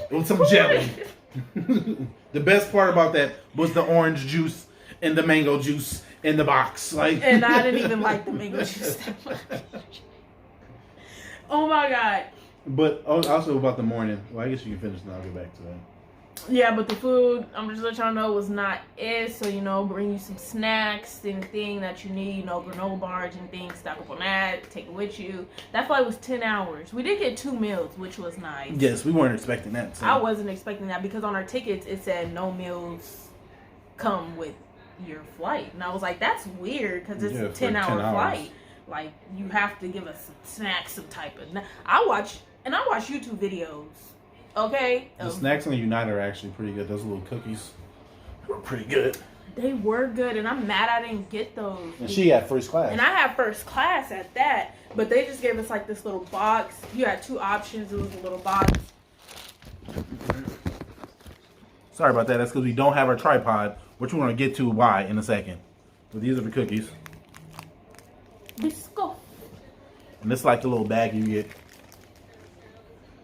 Speaker 2: with some jelly. The best part about that was the orange juice and the mango juice in the box. Like,
Speaker 1: and I didn't even like the mango juice that much. Oh my God.
Speaker 2: But also about the morning. Well, I guess you can finish and I'll get back to that.
Speaker 1: Yeah, but the food, I'm just letting y'all know, was not it. So, you know, bring you some snacks, anything that you need, you know, granola bars and things, stock up on that, take it with you. That flight was 10 hours. We did get 2 meals, which was nice.
Speaker 2: Yes, we weren't expecting that. So.
Speaker 1: I wasn't expecting that because on our tickets, it said no meals come with your flight. And I was like, that's weird because it's a 10-hour flight. Like, you have to give us some snacks, some type of... I watch YouTube videos. Okay.
Speaker 2: The snacks on the United are actually pretty good. Those little cookies were pretty good.
Speaker 1: They were good, and I'm mad I didn't get those.
Speaker 2: And she had first class.
Speaker 1: And I had first class at that, but they just gave us like this little box. You had 2 options. It was a little box.
Speaker 2: Sorry about that. That's because we don't have our tripod, which we're going to get to why in a second. But these are the cookies.
Speaker 1: Bisco.
Speaker 2: And this is like the little bag you get.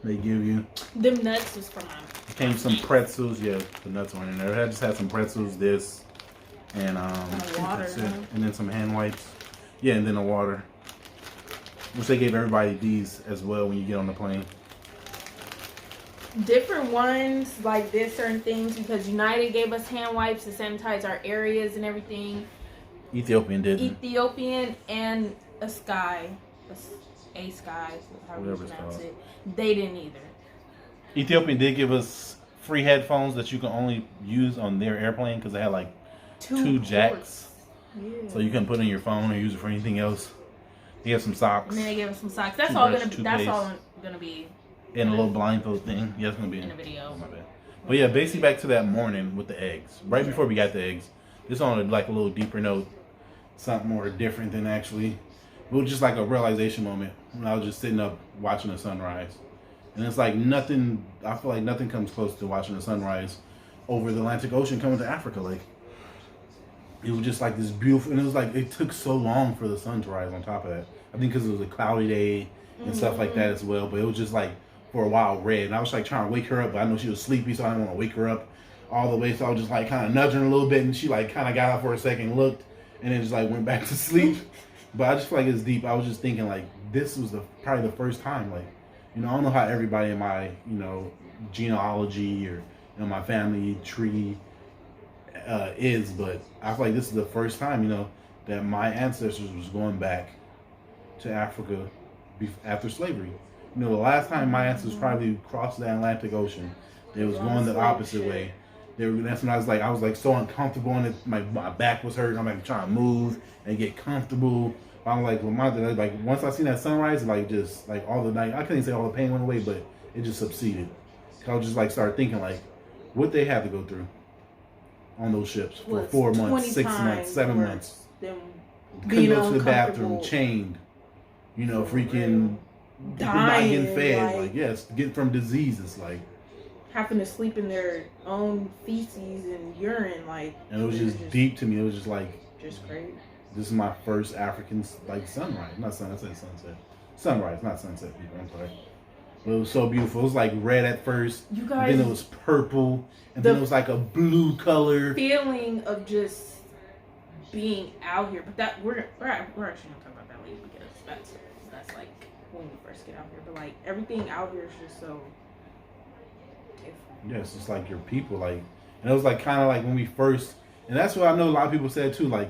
Speaker 2: They give you.
Speaker 1: Them nuts was for mine.
Speaker 2: Came some pretzels. Yeah, the nuts were in there. I just had some pretzels, this, and
Speaker 1: water,
Speaker 2: and then some hand wipes. Yeah, and then the water. Which they gave everybody these as well when you get on the plane.
Speaker 1: Different ones like this, certain things, because United gave us hand wipes to sanitize our areas and everything.
Speaker 2: Ethiopian didn't.
Speaker 1: Ethiopian and a Sky, however you pronounce it. They didn't either.
Speaker 2: Ethiopian did give us free headphones that you can only use on their airplane because they had like 2 jacks. Yeah. So you couldn't put in your phone or use it for anything else. They have some socks.
Speaker 1: And then they gave us some socks. That's all gonna be.
Speaker 2: And a little blindfold thing. Yeah, it's gonna be
Speaker 1: in the video.
Speaker 2: Oh, my bad. But yeah, basically back to that morning with the eggs. Right before we got the eggs. This on like a little deeper note. Something more different than actually. It was just like a realization moment when I was just sitting up watching the sunrise. And it's like nothing, I feel like nothing comes close to watching the sunrise over the Atlantic Ocean coming to Africa. Like, it was just like this beautiful, and it was like, it took so long for the sun to rise on top of that. I think because it was a cloudy day and stuff like that as well. But it was just like, for a while, red. And I was like trying to wake her up, but I know she was sleepy, so I didn't want to wake her up all the way. So I was just like kind of nudging her a little bit, and she like kind of got up for a second, looked, and then just like went back to sleep. But I just feel like it's deep. I was just thinking like this was probably the first time, like, you know, I don't know how everybody in my, you know, genealogy or, you know, my family tree is, but I feel like this is the first time, you know, that my ancestors was going back to Africa after slavery. You know, the last time my ancestors probably crossed the Atlantic Ocean, they was going the opposite way. That's when I was like so uncomfortable, and my back was hurting. I'm like trying to move and get comfortable. I'm like, like once I seen that sunrise, like just like all the night, I couldn't say all the pain went away, but it just subsided. I was just like started thinking like, what they had to go through on those ships for 4 months, 6 months, 7 months. Couldn't go to the bathroom, chained, you know, freaking dying, not getting fed, like yes, get from diseases, like
Speaker 1: having to sleep in their own feces and urine, like. And
Speaker 2: it was just deep to me. It was just like
Speaker 1: just crazy.
Speaker 2: This is my first African like sunrise, not sunset, sunrise, not sunset. People, I'm sorry. But it was so beautiful. It was like red at first,
Speaker 1: you guys,
Speaker 2: and then it was purple, and then it was like a blue color.
Speaker 1: Feeling of just being out here, but that we're actually gonna talk about that later because That's like when we first get out here. But like everything out here is just so different.
Speaker 2: Yeah, it's just like your people, like, and it was like kind of like when we first, and that's what I know a lot of people said too, like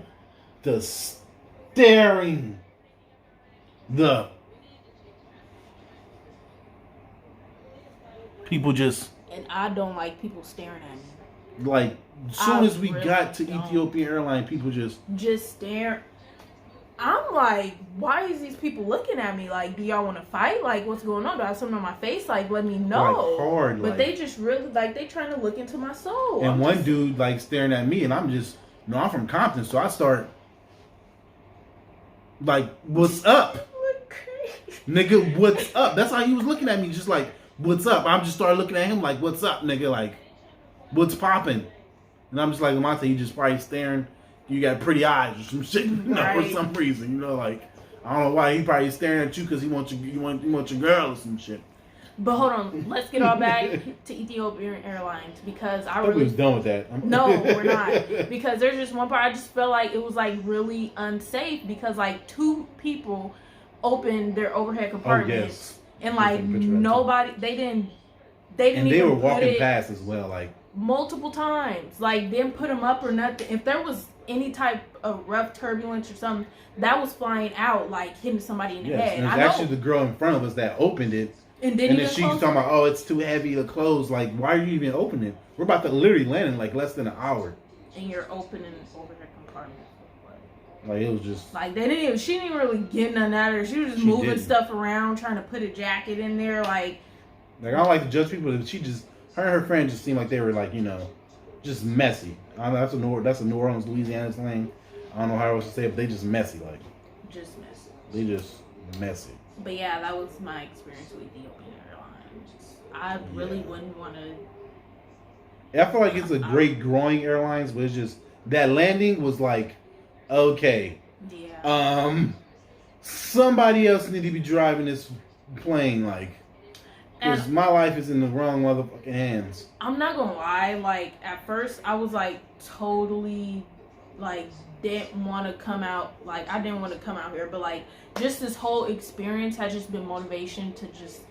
Speaker 2: the staring, the people just.
Speaker 1: And I don't like people staring at me.
Speaker 2: Like, as soon as we
Speaker 1: really
Speaker 2: got to
Speaker 1: don't.
Speaker 2: Ethiopian Airlines, people just
Speaker 1: stare. I'm like, why is these people looking at me? Like, do y'all want to fight? Like, what's going on? Do I have something on my face? Like, let me know.
Speaker 2: like hard,
Speaker 1: but
Speaker 2: like,
Speaker 1: they just really, like, they trying to look into my soul.
Speaker 2: and one dude like staring at me, and I'm just, I'm from Compton, so I start like, what's up, nigga? What's up? That's how he was looking at me, just like, what's up? I'm just started looking at him like, what's up, nigga? Like, what's popping? And I'm just like, Lamonte, you just probably staring. You got pretty eyes or some shit,
Speaker 1: right.
Speaker 2: for some reason, like, I don't know why he probably staring at you because he wants you want your girl or some shit.
Speaker 1: But hold on, let's get all back to Ethiopian Airlines because I
Speaker 2: thought
Speaker 1: really
Speaker 2: we was done with that.
Speaker 1: No, we're not, because there's just one part I just felt like it was like really unsafe because like 2 people opened their overhead compartments and like nobody they didn't
Speaker 2: and they
Speaker 1: even
Speaker 2: were walking past as well, like
Speaker 1: multiple times, like didn't put them up or nothing. If there was any type of rough turbulence or something, that was flying out, like hitting somebody in the head.
Speaker 2: And it was actually the girl in front of us that opened it.
Speaker 1: And
Speaker 2: then she was talking about, oh, it's too heavy to close. Like, why are you even opening it? We're about to literally land in like less than an hour.
Speaker 1: And you're opening overhead compartment.
Speaker 2: Like, it was just
Speaker 1: like she didn't even really get none out of her. She was just moving stuff around, trying to put a jacket in there. Like
Speaker 2: I don't like to judge people. Her and her friend just seemed like they were like, just messy. I know that's a New Orleans, Louisiana slang. I don't know how else to say it, but they just messy, like.
Speaker 1: Just messy.
Speaker 2: They just messy.
Speaker 1: But yeah, that was my experience with Ethiopian Airlines. I really wouldn't want to.
Speaker 2: I feel like it's a great growing airlines, but it's just that landing was like, okay.
Speaker 1: Yeah.
Speaker 2: Somebody else need to be driving this plane, like. Because my life is in the wrong motherfucking hands.
Speaker 1: I'm not gonna lie, like, at first I was like totally like didn't want to come out, like I didn't want to come out here, but like just this whole experience has just been motivation to just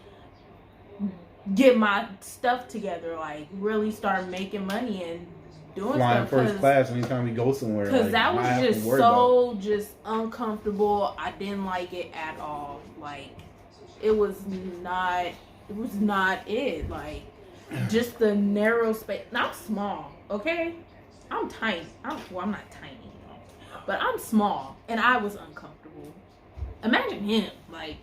Speaker 1: get my stuff together, like really start making money and doing
Speaker 2: flying
Speaker 1: stuff.
Speaker 2: First class anytime we go somewhere.
Speaker 1: Because
Speaker 2: like,
Speaker 1: that was just so just uncomfortable. I didn't like it at all. Like it was not it. Like just the narrow space. I'm small, okay? I'm tiny. I'm not tiny, but I'm small, and I was uncomfortable. Imagine him, like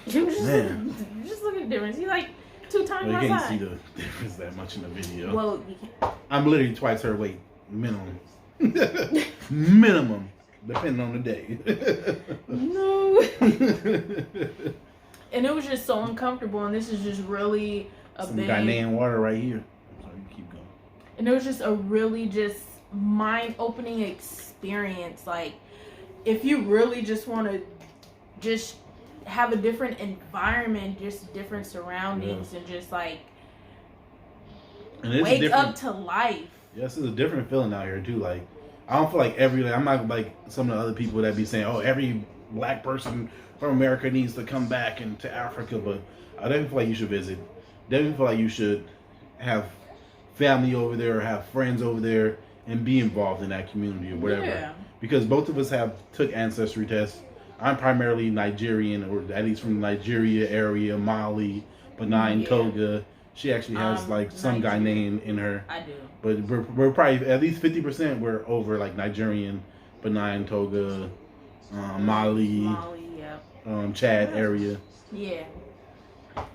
Speaker 1: just look at the difference. He's like 2 times my size.
Speaker 2: You can't see the difference that much in the video.
Speaker 1: Well, you can't.
Speaker 2: I'm literally twice her weight, minimum. Minimum, depending on the day.
Speaker 1: No. And it was just so uncomfortable, and this is just really
Speaker 2: some Ghanaian water right here. Sorry, keep going.
Speaker 1: And it was just a really just mind-opening experience. Like, if you really just want to just have a different environment, just different surroundings, and just like wake up to life.
Speaker 2: Yes, it's a different feeling out here too. Like, I don't feel like I'm not like some of the other people that be saying, oh, every black person from America needs to come back into Africa, but I definitely feel like you should visit. Definitely feel like you should have family over there or have friends over there and be involved in that community or whatever. Yeah. Because both of us took ancestry tests. I'm primarily Nigerian, or at least from the Nigeria area, Mali, Benin, Togo. She actually has like some Ghanaian in her.
Speaker 1: I do.
Speaker 2: But we're probably at least 50% we're over like Nigerian, Benin, Togo, Mali, Chad area.
Speaker 1: Yeah.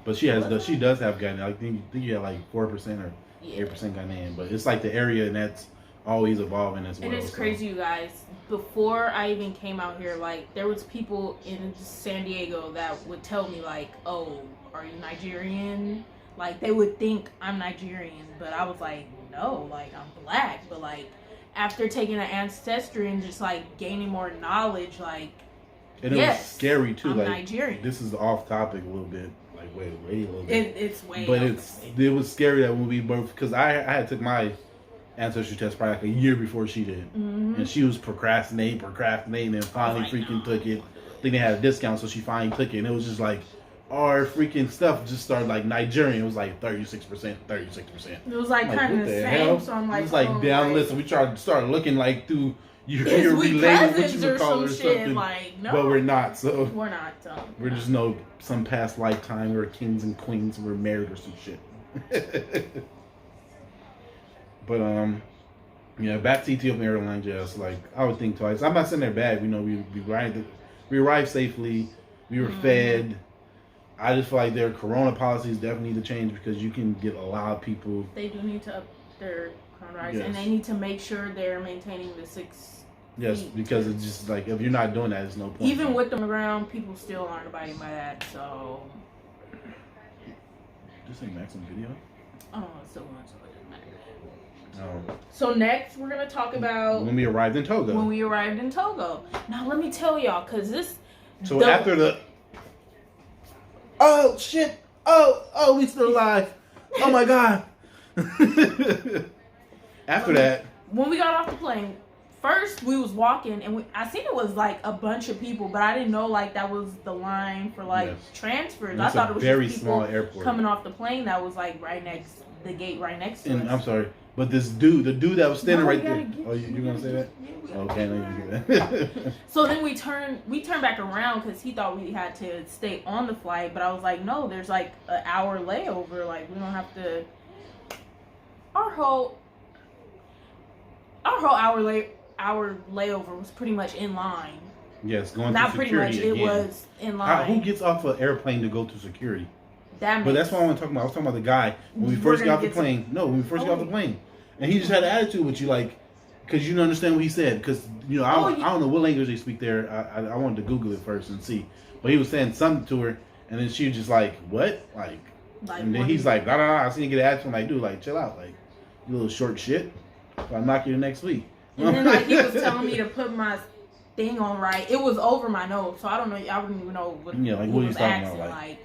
Speaker 2: But she does have Ghanaian. I think you have like 4% or 8% Ghanaian. But it's like the area, and that's always evolving as well.
Speaker 1: And it's crazy, you guys. Before I even came out here, like there was people in San Diego that would tell me like, "Oh, are you Nigerian?" Like they would think I'm Nigerian, but I was like, "No, like I'm black." But like after taking an ancestry and just like gaining more knowledge, like
Speaker 2: and it was scary too.
Speaker 1: I'm
Speaker 2: like
Speaker 1: Nigerian.
Speaker 2: This is off topic a little bit. Like way a little bit.
Speaker 1: It's way.
Speaker 2: But it was scary that when we both, because I had took my ancestry test probably like a year before she did, and she was procrastinating, and finally took it. think they had a discount, so she finally took it, and it was just like our freaking stuff just started like Nigerian. It was like 36%, 36%.
Speaker 1: It was like kind of the same.
Speaker 2: Hell?
Speaker 1: So I'm like,
Speaker 2: it was like down the list. And we started looking like through your related what you would call it or something.
Speaker 1: Like, no,
Speaker 2: but we're not. So
Speaker 1: we're not.
Speaker 2: We're just some past lifetime. We're kings and queens. And we're married or some shit. But yeah, back to Ethiopian Airlines. Yes, like I would think twice. I'm not saying they're bad. We arrived safely. We were fed. I just feel like their corona policies definitely need to change because you can get a lot of people.
Speaker 1: They do need to up their coronavirus, and they need to make sure they're maintaining the 6
Speaker 2: Yes,
Speaker 1: feet.
Speaker 2: because it's just like if you're not doing that, there's no point.
Speaker 1: Even with them around, people still aren't abiding by that. So.
Speaker 2: Just say maximum video.
Speaker 1: Oh, it's so much, so it doesn't matter.
Speaker 2: Oh.
Speaker 1: So next, we're gonna talk about
Speaker 2: when we arrived in Togo.
Speaker 1: Now, let me tell y'all, cause this.
Speaker 2: So after the. Oh shit! Oh, we still alive! Oh my god! After that,
Speaker 1: when we got off the plane, first we was walking, and I seen it was like a bunch of people, but I didn't know like that was the line for like transfers. I thought it was
Speaker 2: very
Speaker 1: just people
Speaker 2: small airport
Speaker 1: coming off the plane that was like the gate right next to us.
Speaker 2: I'm sorry, but the dude that was standing right there. Oh, you gonna say that? Okay, no, you get that.
Speaker 1: So then we turned back around because he thought we had to stay on the flight, but I was like, no, there's like an hour layover. Like we don't have to. Our whole hour layover was pretty much in line.
Speaker 2: Yes, going
Speaker 1: Not
Speaker 2: through
Speaker 1: pretty
Speaker 2: security
Speaker 1: much. It
Speaker 2: again.
Speaker 1: was in line.
Speaker 2: Who gets off an airplane to go through security?
Speaker 1: But
Speaker 2: that's what I want to talk about. I was talking about the guy when we first got off the plane. When we first got off the plane, and he just had an attitude with you, like, because you don't understand what he said. Because I don't know what language they speak there. I wanted to Google it first and see, but he was saying something to her, and then she was just like, "What?" Like and then he's like, "Da da da." I seen him get an attitude. I'm like, dude, like, chill out, like, you little short shit. I'll knock you the next week.
Speaker 1: And then like he was telling me to put my thing on right. It was over my nose, so I don't know. I wouldn't even know what.
Speaker 2: Yeah, like what he's talking about,
Speaker 1: like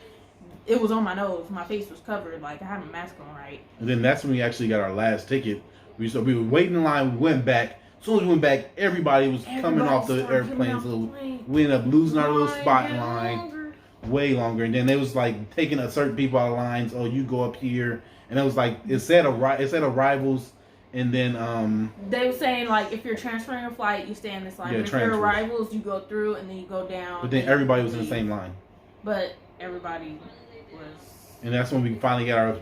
Speaker 1: it was on my nose. My face was covered. Like I had my mask on right.
Speaker 2: And then that's when we actually got our last ticket. We were waiting in line. We went back. As soon as we went back, everybody was coming off the airplane. So we ended up losing our little spot in line. Way longer. And then they was like taking a certain people out of lines. Oh, you go up here. And it was like it said arrivals. And then
Speaker 1: they were saying like if you're transferring a flight, you stay in this line.
Speaker 2: Yeah,
Speaker 1: but if you're arrivals, you go through and then you go down.
Speaker 2: But then everybody was in the same line.
Speaker 1: But everybody was.
Speaker 2: And that's when we finally got our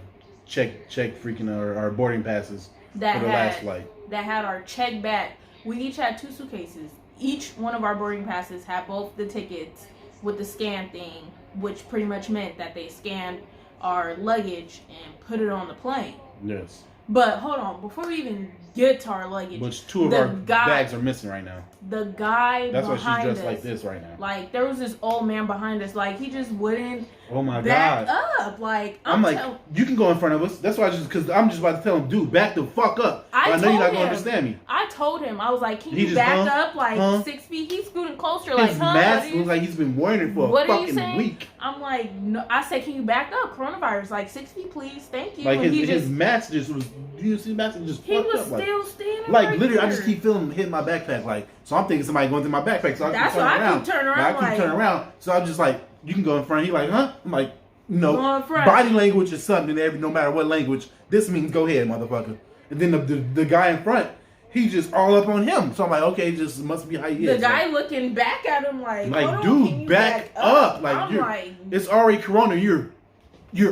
Speaker 2: check freaking our boarding passes for the last flight.
Speaker 1: That had our check back. We each had 2 suitcases. Each one of our boarding passes had both the tickets with the scan thing, which pretty much meant that they scanned our luggage and put it on the plane.
Speaker 2: Yes.
Speaker 1: But hold on, before we even get to our luggage,
Speaker 2: which 2 of our bags are missing right now.
Speaker 1: The guy
Speaker 2: that's
Speaker 1: behind
Speaker 2: why she's dressed
Speaker 1: us,
Speaker 2: like this right now.
Speaker 1: Like there was this old man behind us, like he just wouldn't.
Speaker 2: Oh my
Speaker 1: back
Speaker 2: god!
Speaker 1: Up, like
Speaker 2: I'm like, you can go in front of us. That's why because I'm just about to tell him, dude, back the fuck up. I know you're not gonna understand me.
Speaker 1: I told him, I was like, can you back up like 6 feet? He's scooting closer, like,
Speaker 2: his mask looks like he's been wearing it for a fucking week.
Speaker 1: I'm like, no. I said, can you back up? Coronavirus, like 6 feet, please, thank you.
Speaker 2: Like his mask just was. You see, mask just.
Speaker 1: He was
Speaker 2: up,
Speaker 1: still standing.
Speaker 2: Like
Speaker 1: right
Speaker 2: literally,
Speaker 1: there.
Speaker 2: I just keep feeling him hitting my backpack. Like, so I'm thinking somebody going through my backpack. So I keep turning around. I keep turning around. So I'm just like, you can go in front. He like, huh? I'm like, no. Body language is something. No matter what language, this means go ahead, motherfucker. And then the guy in front, he just all up on him. So I'm like, okay, just must be how he is.
Speaker 1: The guy looking back at him like
Speaker 2: dude, back up. Like it's already corona. You're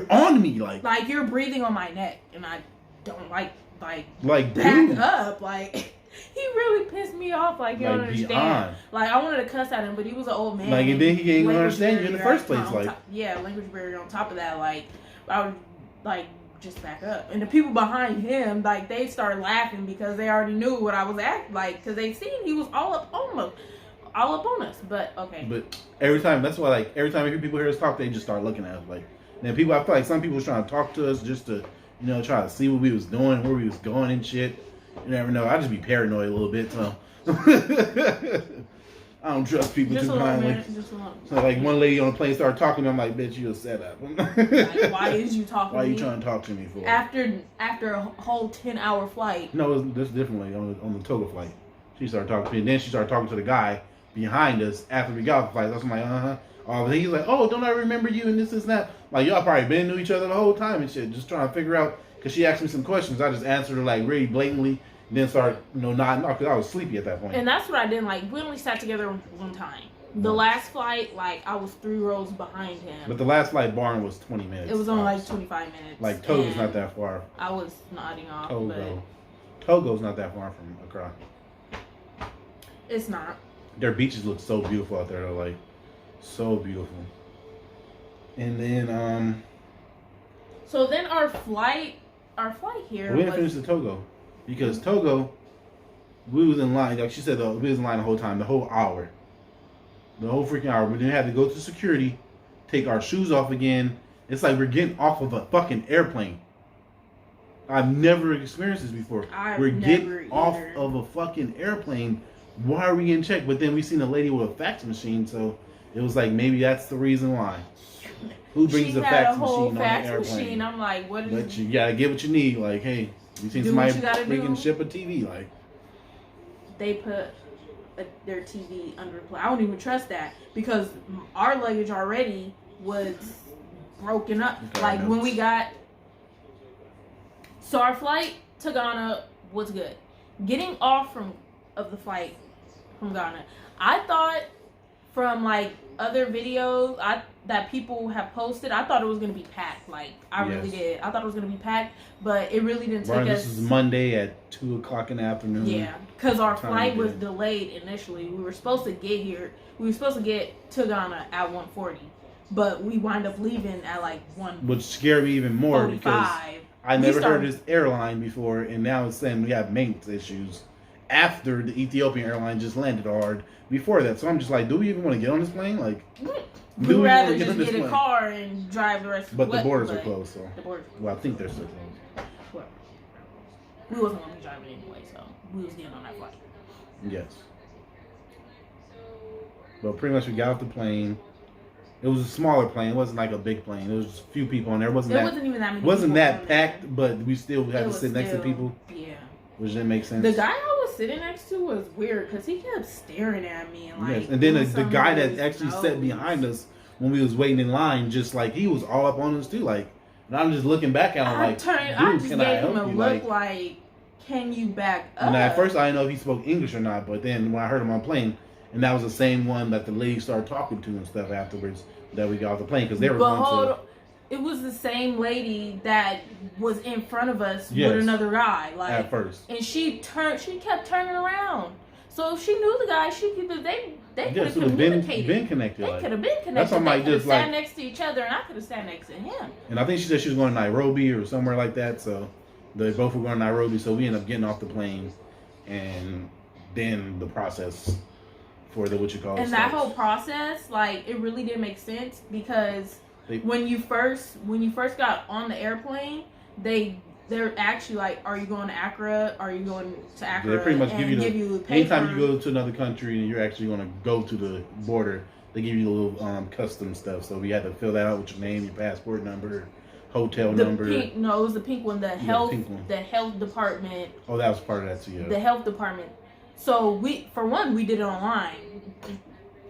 Speaker 2: on me. Like
Speaker 1: you're breathing on my neck, and I don't like
Speaker 2: back
Speaker 1: dude. Up. Like he really pissed me off. Like you don't understand. Beyond. Like I wanted to cuss at him, but he was an old man.
Speaker 2: Like and then he ain't gonna understand you in the first place.
Speaker 1: Language barrier on top of that. Like I would just back up. And the people behind him, like they started laughing because they already knew what I was because they seen he was all up on us. But okay.
Speaker 2: But every time people hear us talk, they just start looking at us like. And then I feel like some people was trying to talk to us just to, try to see what we was doing, where we was going and shit. You never know. I just be paranoid a little bit, so. I don't trust people too blindly. So like one lady on the plane started talking to me, I'm like, bitch, you a setup.
Speaker 1: Like, why is you talking to me?
Speaker 2: Why are you trying to talk to me for?
Speaker 1: After a whole 10-hour flight.
Speaker 2: No, it was this different lady on the Togo flight. She started talking to me, and then she started talking to the guy behind us after we got off the flight. So I'm like, Oh, he's like, oh, don't I remember you and this and that. Like, y'all probably been to each other the whole time and shit, just trying to figure out. Because she asked me some questions, I just answered her like really blatantly, and then started nodding off because I was sleepy at that point.
Speaker 1: And that's what I didn't like. We only sat together one time. The last flight, like, I was 3 rows behind him.
Speaker 2: But the last flight, barn was 20 minutes.
Speaker 1: It was only like 25 minutes.
Speaker 2: Like, Togo's not that far.
Speaker 1: I was nodding off.
Speaker 2: Togo's not that far from Accra.
Speaker 1: It's not.
Speaker 2: Their beaches look so beautiful out there, though. Like, so beautiful. And then,
Speaker 1: So then our flight here.
Speaker 2: We didn't finish the Togo. Because Togo, we was in line. Like she said, we was in line the whole time, the whole hour. The whole freaking hour. We didn't have to go to security, take our shoes off again. It's like we're getting off of a fucking airplane. I've never experienced this before. We're getting off of a fucking airplane. Why are we getting checked? But then we seen a lady with a fax machine, so it was like maybe that's the reason why. Who brings a fax machine on the airplane?
Speaker 1: I'm like, what is?
Speaker 2: But you gotta get what you need. Like, hey, you seen somebody freaking ship a TV? Like,
Speaker 1: they put their TV under the plane. I don't even trust that because our luggage already was broken up. Like when we got. So our flight to Ghana was good. Getting off of the flight from Ghana, I thought from like other videos that people have posted, I thought it was gonna be packed. Like I really did. I thought it was gonna be packed, but it really didn't take us.
Speaker 2: This is Monday at 2:00 in the afternoon.
Speaker 1: Yeah, because our flight was delayed initially. We were supposed to get here. We were supposed to get to Ghana at 1:40, but we wind up leaving at like 1.
Speaker 2: Which scared me even more because I never heard of this airline before, and now it's saying we have maintenance issues after the Ethiopian airline just landed hard before that. So I'm just like, do we even want to get on this plane? Like,
Speaker 1: we'd rather just get a car and drive the rest of the way.
Speaker 2: But the borders are closed, so. Well, I think they're still closed.
Speaker 1: Well, we wasn't going to be driving anyway, so we was getting on that flight.
Speaker 2: Yes. But pretty much we got off the plane. It was a smaller plane. It wasn't like a big plane. There was just a few people on there. It wasn't even that many. Wasn't that packed, but we still had to sit next to people.
Speaker 1: Yeah.
Speaker 2: Which didn't make sense.
Speaker 1: The guy I was sitting next to was weird because he kept staring at me and like.
Speaker 2: Yes. And then the guy that actually sat behind us when we was waiting in line, just like he was all up on us too. Like, and I'm just looking back at him I just gave him a look like, can you back up? And at first I didn't know if he spoke English or not, but then when I heard him on plane, and that was the same one that the lady started talking to and stuff afterwards that we got off the plane because they were going to.
Speaker 1: It was the same lady that was in front of us with another guy. Like
Speaker 2: at first,
Speaker 1: and she kept turning around. So if she knew the guy, they could have communicated.
Speaker 2: Been connected.
Speaker 1: They could have been connected.
Speaker 2: That's why I just
Speaker 1: sat next to each other, and I could have sat next to him.
Speaker 2: And I think she said she was going to Nairobi or somewhere like that. So they both were going to Nairobi. So we ended up getting off the plane, and then the process for the
Speaker 1: And that whole process, like, it really didn't make sense because when you first got on the airplane, they're actually like, are you going to Accra? Are you going to Accra?
Speaker 2: They pretty much give you
Speaker 1: paper.
Speaker 2: Anytime you go to another country and you're actually going to go to the border, they give you the little custom stuff. So we had to fill that out with your name, your passport number, hotel number.
Speaker 1: It was the pink one. The health department.
Speaker 2: Oh, that was part of that too. Yeah.
Speaker 1: The health department. So we did it online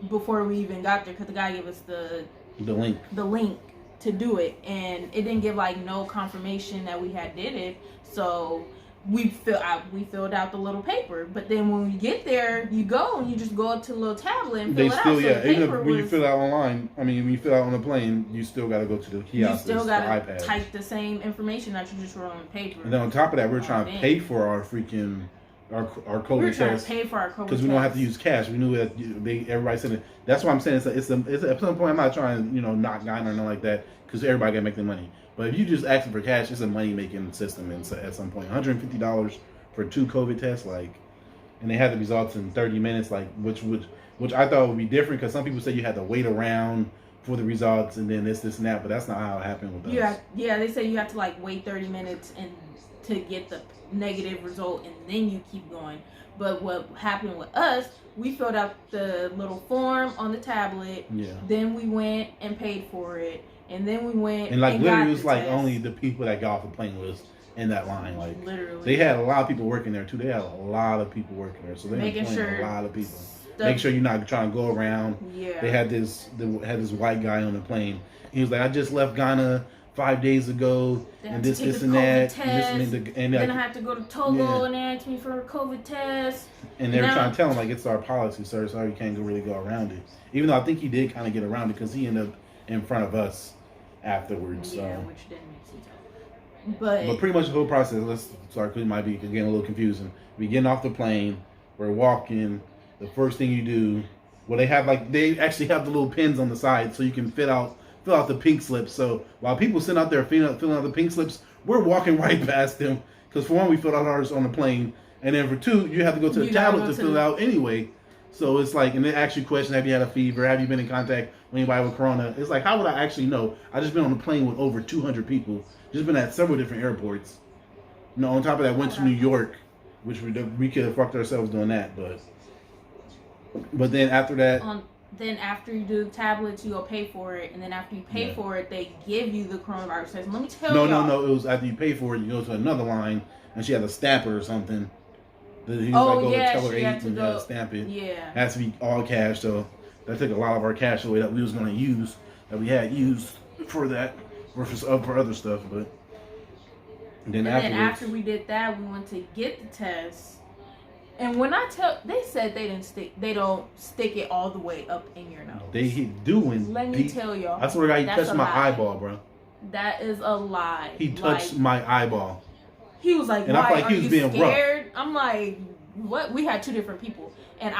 Speaker 1: before we even got there because the guy gave us the link to do it, and it didn't give like no confirmation that we had did it. So we filled out the little paper, but then when we get there, you go and you just go up to the little tablet and fill it out. So
Speaker 2: even when you fill out online, when you fill out on the plane, you still got to go to the kiosk.
Speaker 1: You still got to type the same information that you just wrote on the paper.
Speaker 2: And then on top of that, we're trying to pay for our freaking. Our COVID test.
Speaker 1: We're trying to pay for our COVID
Speaker 2: because we don't have to use cash. We knew that everybody said it. That's why I'm saying it's at some point I'm not trying to knock down or nothing like that because everybody got to make their money. But if you just asking for cash, it's a money making system. And so at some point, $150 for 2 COVID tests, and they had the results in 30 minutes, which I thought would be different because some people say you had to wait around for the results and then this and that, but that's not how it happened with us.
Speaker 1: Yeah, they say you have to wait 30 minutes and to get the negative result and then you keep going. But what happened with us, we filled out the little form on the tablet. Yeah. Then we went and paid for it. And then we went and
Speaker 2: literally it was only the people that got off the plane was in that line.
Speaker 1: Literally.
Speaker 2: They had a lot of people working there too. They had a lot of people working there. So they were employing a lot of people. make sure you're not trying to go around.
Speaker 1: Yeah.
Speaker 2: They had this white guy on the plane. He was like, I just left Ghana 5 days ago, and this and that,
Speaker 1: and then I have to go to Togo and they asked me for a COVID test.
Speaker 2: And they were trying to tell him like it's our policy, sir. So you can't really go around it. Even though I think he did kind of get around it because he ended up in front of us afterwards.
Speaker 1: Yeah,
Speaker 2: so.
Speaker 1: which didn't make sense. But
Speaker 2: pretty much the whole process. Sorry, it might be getting a little confusing. We getting off the plane, we're walking. The first thing you do, well, they actually have the little pins on the side so you can fill out the pink slips. So while people sitting out there filling out the pink slips, we're walking right past them because for one, we filled out ours on the plane, and then for two, you have to go to the tablet to fill it out anyway. So it's like, and they ask you questions: have you had a fever? Have you been in contact with anybody with corona? It's like, how would I actually know? I just been on the plane with over 200 people. Just been at several different airports. On top of that, went to New York, which we could have fucked ourselves doing that, but then after that.
Speaker 1: Then after you do the tablets, you go pay for it, and then after you pay for it, they give you the coronavirus test. Let me tell you.
Speaker 2: No. It was after you pay for it, you go to another line, and she had a stamper or something. He was go to teller 8 and stamp it. Yeah. It has to be all cash, so that took a lot of our cash away that we was going to use, that we had used for that, or for other stuff. But then after
Speaker 1: we did that, we went to get the test. And when they said they don't stick it all the way up in your nose.
Speaker 2: They doing.
Speaker 1: Let me tell y'all.
Speaker 2: I swear to God, he touched my eyeball, bro.
Speaker 1: That is a lie.
Speaker 2: He touched my eyeball.
Speaker 1: He was like,
Speaker 2: and I feel like he was being
Speaker 1: scared?
Speaker 2: rough.
Speaker 1: I'm like, what? We had two different people, and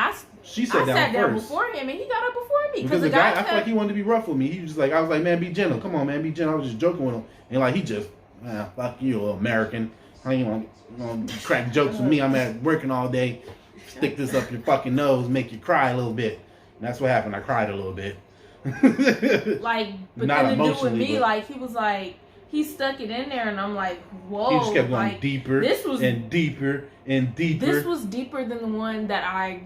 Speaker 2: She sat down
Speaker 1: before him, and he got up before me
Speaker 2: because the guy. I feel like he wanted to be rough with me. He was just like, I was like, man, be gentle. Come on, man, be gentle. I was just joking with him, and like he just, fuck you, little American. I ain't want to crack jokes with me. I'm at working all day. Stick this up your fucking nose, make you cry a little bit. And that's what happened. I cried a little bit.
Speaker 1: But
Speaker 2: not
Speaker 1: then to do with me,
Speaker 2: but
Speaker 1: he was like, he stuck it in there, and I'm like, whoa.
Speaker 2: He just kept going deeper and deeper and deeper.
Speaker 1: This was deeper than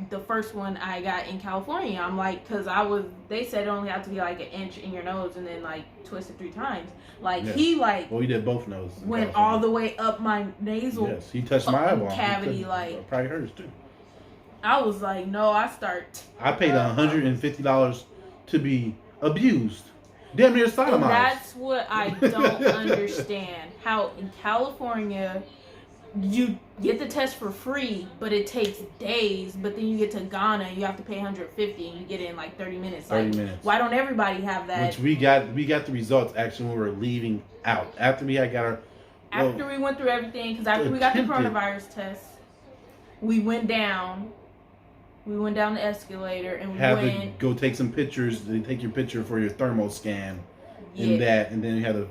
Speaker 1: the first one I got in California. I'm like, because they said it only had to be like an inch in your nose and then twist it 3 times. He
Speaker 2: well, he did both noses.
Speaker 1: Went all the way up my nasal.
Speaker 2: Yes, he touched my eyeball.
Speaker 1: Cavity,
Speaker 2: probably hers too.
Speaker 1: I was like, no,
Speaker 2: I paid $150 to be abused. Damn near sodomized.
Speaker 1: That's what I don't understand. How in California you get the test for free, but it takes days. But then you get to Ghana and you have to pay $150 and you get it in 30 minutes.
Speaker 2: 30 minutes.
Speaker 1: Why don't everybody have that?
Speaker 2: Which we got the results actually when we were leaving out. After we got our.
Speaker 1: After we went through everything, because after we got the coronavirus test, we went down. We went down the escalator and we
Speaker 2: had to go take some pictures. They take your picture for your thermal scan, and then you had to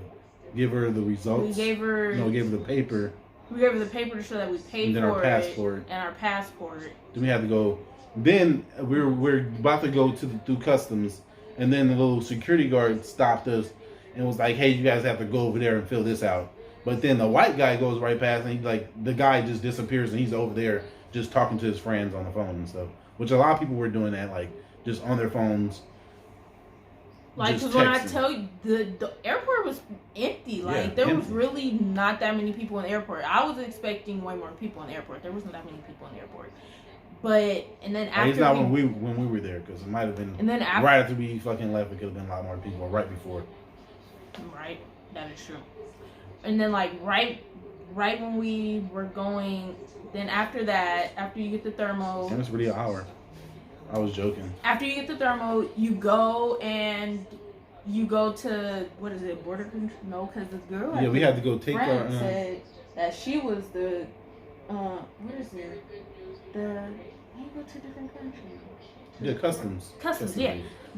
Speaker 2: give her the results.
Speaker 1: We gave her
Speaker 2: the paper.
Speaker 1: We gave her the paper to show that we paid for
Speaker 2: our passport.
Speaker 1: And our passport.
Speaker 2: Then we had to go. Then we're about to go through customs, and then the little security guard stopped us and was like, "Hey, you guys have to go over there and fill this out." But then the white guy goes right past, and the guy just disappears, and he's over there just talking to his friends on the phone and stuff. Which a lot of people were doing that, just on their phones.
Speaker 1: Because when I tell you, the airport was empty. There was really not that many people in the airport. I was expecting way more people in the airport. There wasn't that many people in the airport. And then after
Speaker 2: it's not when we were there, because it might have been.
Speaker 1: And then
Speaker 2: right after we fucking left, it could have been a lot more people. Or right before.
Speaker 1: Right, that is true. And then right when we were going. Then after that, after you get the thermo...
Speaker 2: And it's really an hour. I was joking.
Speaker 1: After you get the thermo, you go to, what is it, border control? No, because the girl...
Speaker 2: Yeah, we had to go take our...
Speaker 1: said that she was the... where is it? You go to different countries.
Speaker 2: Yeah, customs.
Speaker 1: Customs, yeah.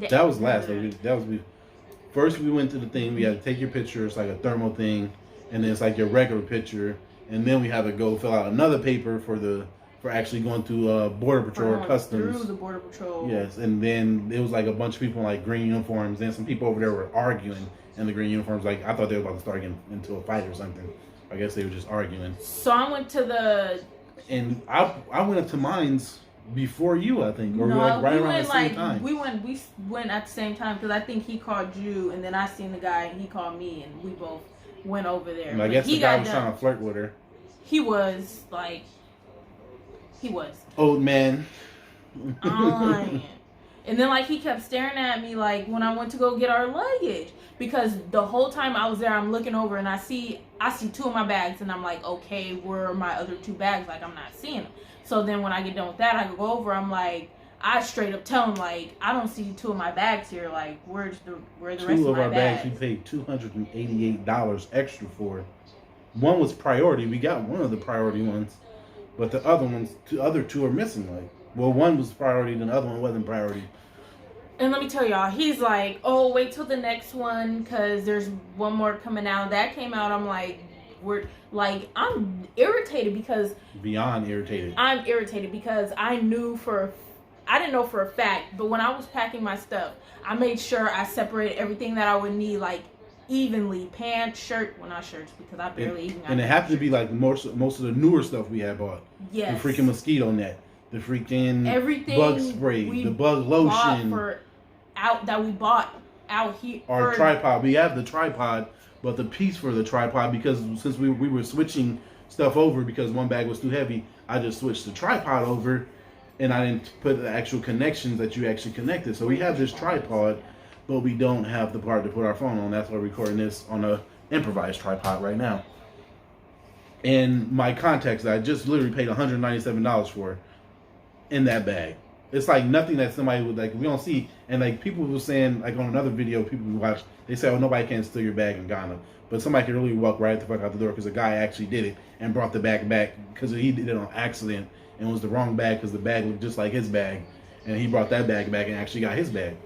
Speaker 2: That was last. First, we went to the thing. We had to take your picture. It's like a thermal thing. And then it's like your regular picture. And then we had to go fill out another paper for actually going through border patrol or customs.
Speaker 1: Through the border patrol.
Speaker 2: Yes, and then it was like a bunch of people in green uniforms. Then some people over there were arguing in the green uniforms. I thought they were about to start getting into a fight or something. I guess they were just arguing.
Speaker 1: So I went to the.
Speaker 2: And I went up to mine's before you, I think, or right around the same time.
Speaker 1: We went at the same time because I think he called you, and then I seen the guy, and he called me, and we both went over there.
Speaker 2: I guess the guy was trying to flirt with her.
Speaker 1: He was.
Speaker 2: Old man.
Speaker 1: on. And then like he kept staring at me like when I went to go get our luggage, because the whole time I was there, I'm looking over and I see 2 of my bags, and I'm like, okay, where are my other 2 bags? Like I'm not seeing them. So then when I get done with that, I go over. I'm like, I straight up tell him like, I don't see 2 of my bags here. Like where the rest of my bags?
Speaker 2: 2 of our bags we paid $288 extra for. One was priority. We got one of the priority ones, but the other two are missing. Like, well, one was priority, and the other one wasn't priority.
Speaker 1: And let me tell y'all, he's like, oh, wait till the next one, because there's one more coming out. That came out, I'm like, I'm irritated because...
Speaker 2: Beyond irritated.
Speaker 1: I'm irritated because I didn't know for a fact, but when I was packing my stuff, I made sure I separated everything that I would need, like, evenly. Pants, shirt, well, not shirts, because I barely even got.
Speaker 2: And it happened to be, like, most of the newer stuff we had bought.
Speaker 1: Yes.
Speaker 2: The freaking mosquito net. The freaking
Speaker 1: everything
Speaker 2: bug spray, the bug lotion.
Speaker 1: That we bought out here.
Speaker 2: Our tripod. We have the tripod, but the piece for the tripod, because since we were switching stuff over because one bag was too heavy, I just switched the tripod over, and I didn't put the actual connections that you actually connected. So we have this tripod, but we don't have the part to put our phone on. That's why we're recording this on a improvised tripod right now. And my contacts that I just literally paid $197 for in that bag. It's like nothing that somebody would, like, we don't see. And like people were saying, like on another video people we watched, they said, oh, nobody can steal your bag in Ghana. But somebody could really walk right the fuck out the door because a guy actually did it and brought the bag back because he did it on accident and it was the wrong bag because the bag looked just like his bag. And he brought that bag back and actually got his bag.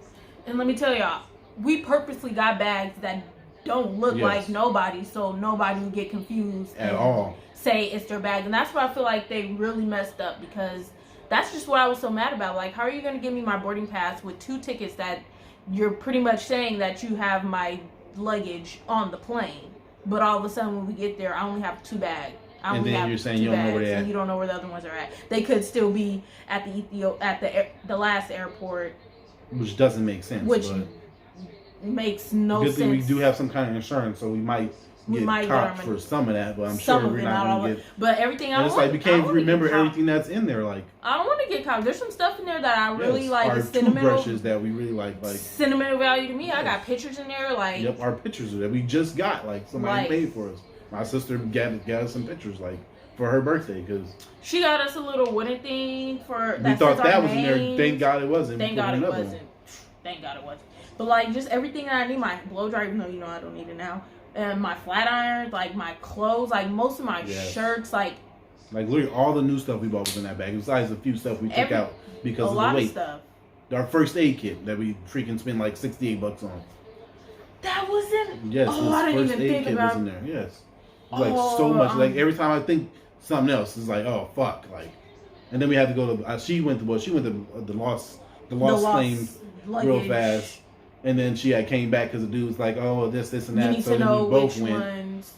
Speaker 1: And let me tell y'all, we purposely got bags that don't look like nobody, so nobody would get confused
Speaker 2: at all.
Speaker 1: Say it's their bag. And that's why I feel like they really messed up, because that's just what I was so mad about. Like, how are you going to give me my boarding pass with 2 tickets that you're pretty much saying that you have my luggage on the plane, but all of a sudden when we get there, I only have 2 bags.
Speaker 2: And then you're saying you don't know where they're at.
Speaker 1: And you don't know where the other ones are at. They could still be at the last airport,
Speaker 2: which doesn't make sense.
Speaker 1: Which makes no sense.
Speaker 2: Good thing we do have some kind of insurance, so we might get copped for some of that, but I'm sure we're not going to get.
Speaker 1: But everything I want,
Speaker 2: it's like we can't remember everything that's in there. Like,
Speaker 1: I don't want to get copped. There's some stuff in there that I really like.
Speaker 2: Our toothbrushes that we really like
Speaker 1: sentimental value to me. I got pictures in there, like.
Speaker 2: Yep, our pictures that we just got. Like somebody paid for us. My sister got us some pictures, like for her birthday, because
Speaker 1: she got us a little wooden thing for.
Speaker 2: We thought that was in there. Thank God it wasn't.
Speaker 1: Thank God it wasn't. Thank God it wasn't. But like just everything that I need, my blow dryer. No, you know I don't need it now. And my flat irons, like my clothes, like most of my shirts, like
Speaker 2: literally all the new stuff we bought was in that bag. Besides a few stuff we took out because of the weight.
Speaker 1: Stuff.
Speaker 2: Our first aid kit that we freaking spent like $68 on.
Speaker 1: That was in.
Speaker 2: Yes,
Speaker 1: I didn't even think about.
Speaker 2: Was in there. Yes, like so much. Like every time I think something else, it's like, oh fuck, like. And then we had to go to. She went to the lost claim real fast. And then she came back because the dude was like, oh, this, and that.
Speaker 1: We need to know which ones.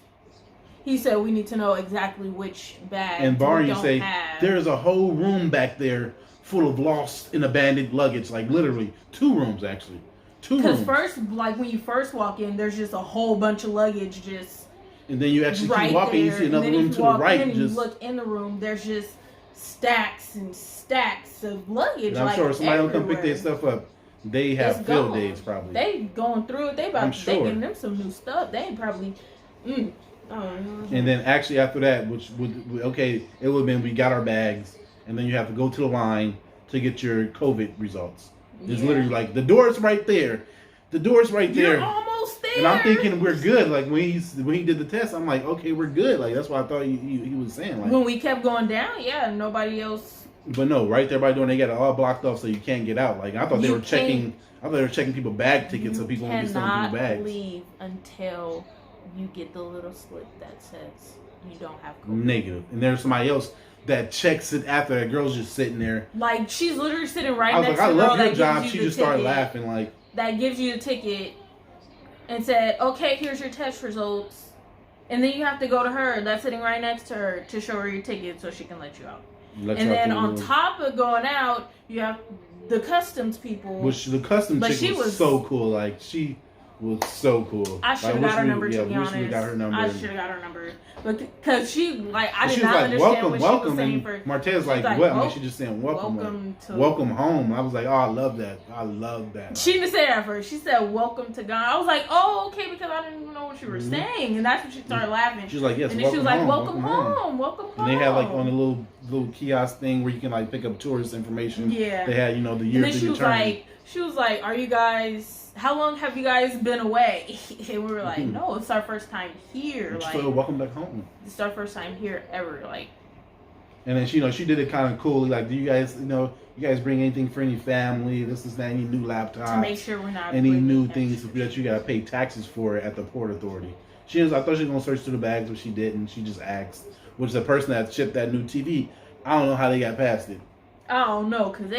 Speaker 1: He said we need to know exactly which bag.
Speaker 2: And Barney say, there's a whole room back there full of lost and abandoned luggage. Like literally 2 rooms, actually. 2 rooms.
Speaker 1: Because first, like when you first walk in, there's just a whole bunch of luggage just.
Speaker 2: And then you actually keep walking, you see another room to the right.
Speaker 1: And you look in the room, there's just stacks and stacks of luggage.
Speaker 2: And I'm sure somebody will come pick their stuff up. They have field days probably.
Speaker 1: They going through it. They they getting them some new stuff. They ain't probably.
Speaker 2: And then actually after that, which would it would have been we got our bags, and then you have to go to the line to get your COVID results. It's literally like the door's right there. The door's right there.
Speaker 1: You're almost there.
Speaker 2: And I'm thinking we're good. Like when he did the test, I'm like, okay, we're good. Like that's what I thought he was saying. Like
Speaker 1: when we kept going down, nobody else.
Speaker 2: But no, right there by the door, they got it all blocked off so you can't get out. Like I thought they were checking. I thought they were checking people bag tickets so people won't be stealing people's bags.
Speaker 1: You cannot leave until you get the little slip that says you don't have COVID.
Speaker 2: Negative. And there's somebody else that checks it after that girl's just sitting there.
Speaker 1: Like she's literally sitting right next to the
Speaker 2: girl. I was like, I love your
Speaker 1: that
Speaker 2: job.
Speaker 1: You
Speaker 2: She just started laughing like.
Speaker 1: That gives you the ticket and said, okay, here's your test results. And then you have to go to her that's sitting right next to her to show her your ticket so she can let you out. And then on top of going out, you have the customs people.
Speaker 2: Which the customs chick was so cool. Like she was so cool.
Speaker 1: I should have got her number, to be
Speaker 2: honest. We got her number.
Speaker 1: I should have got her number. Because she, like, I did
Speaker 2: she was
Speaker 1: not
Speaker 2: like,
Speaker 1: understand
Speaker 2: welcome,
Speaker 1: what
Speaker 2: welcome.
Speaker 1: she was saying.
Speaker 2: And Martez like, what? I mean, she just saying, welcome home. I was like, oh, I love that. I love that.
Speaker 1: She didn't say that at first. She said, welcome to Ghana. I was like, oh, okay, because I didn't even know what you were saying. And that's when she started laughing.
Speaker 2: She was like, yes,
Speaker 1: and then she was like, welcome home.
Speaker 2: And they had, like, on the little kiosk thing where you can, like, pick up tourist information.
Speaker 1: Yeah.
Speaker 2: They had, you know, the year
Speaker 1: and then she was like, are you guys, how long have you guys been away? And we were like, no, it's our first time here. Like,
Speaker 2: so welcome back home.
Speaker 1: It's our first time here ever. Like,
Speaker 2: and then she, you know, she did it kind of cool. Like, do you guys, you know, you guys bring anything for any family? This is that, any new laptops?
Speaker 1: To make sure we're not
Speaker 2: any new things that you gotta pay taxes for at the Port Authority. I thought she was gonna search through the bags, but she didn't. She just asked, which the person that shipped that new TV, I don't know how they got past it.
Speaker 1: I don't know, cause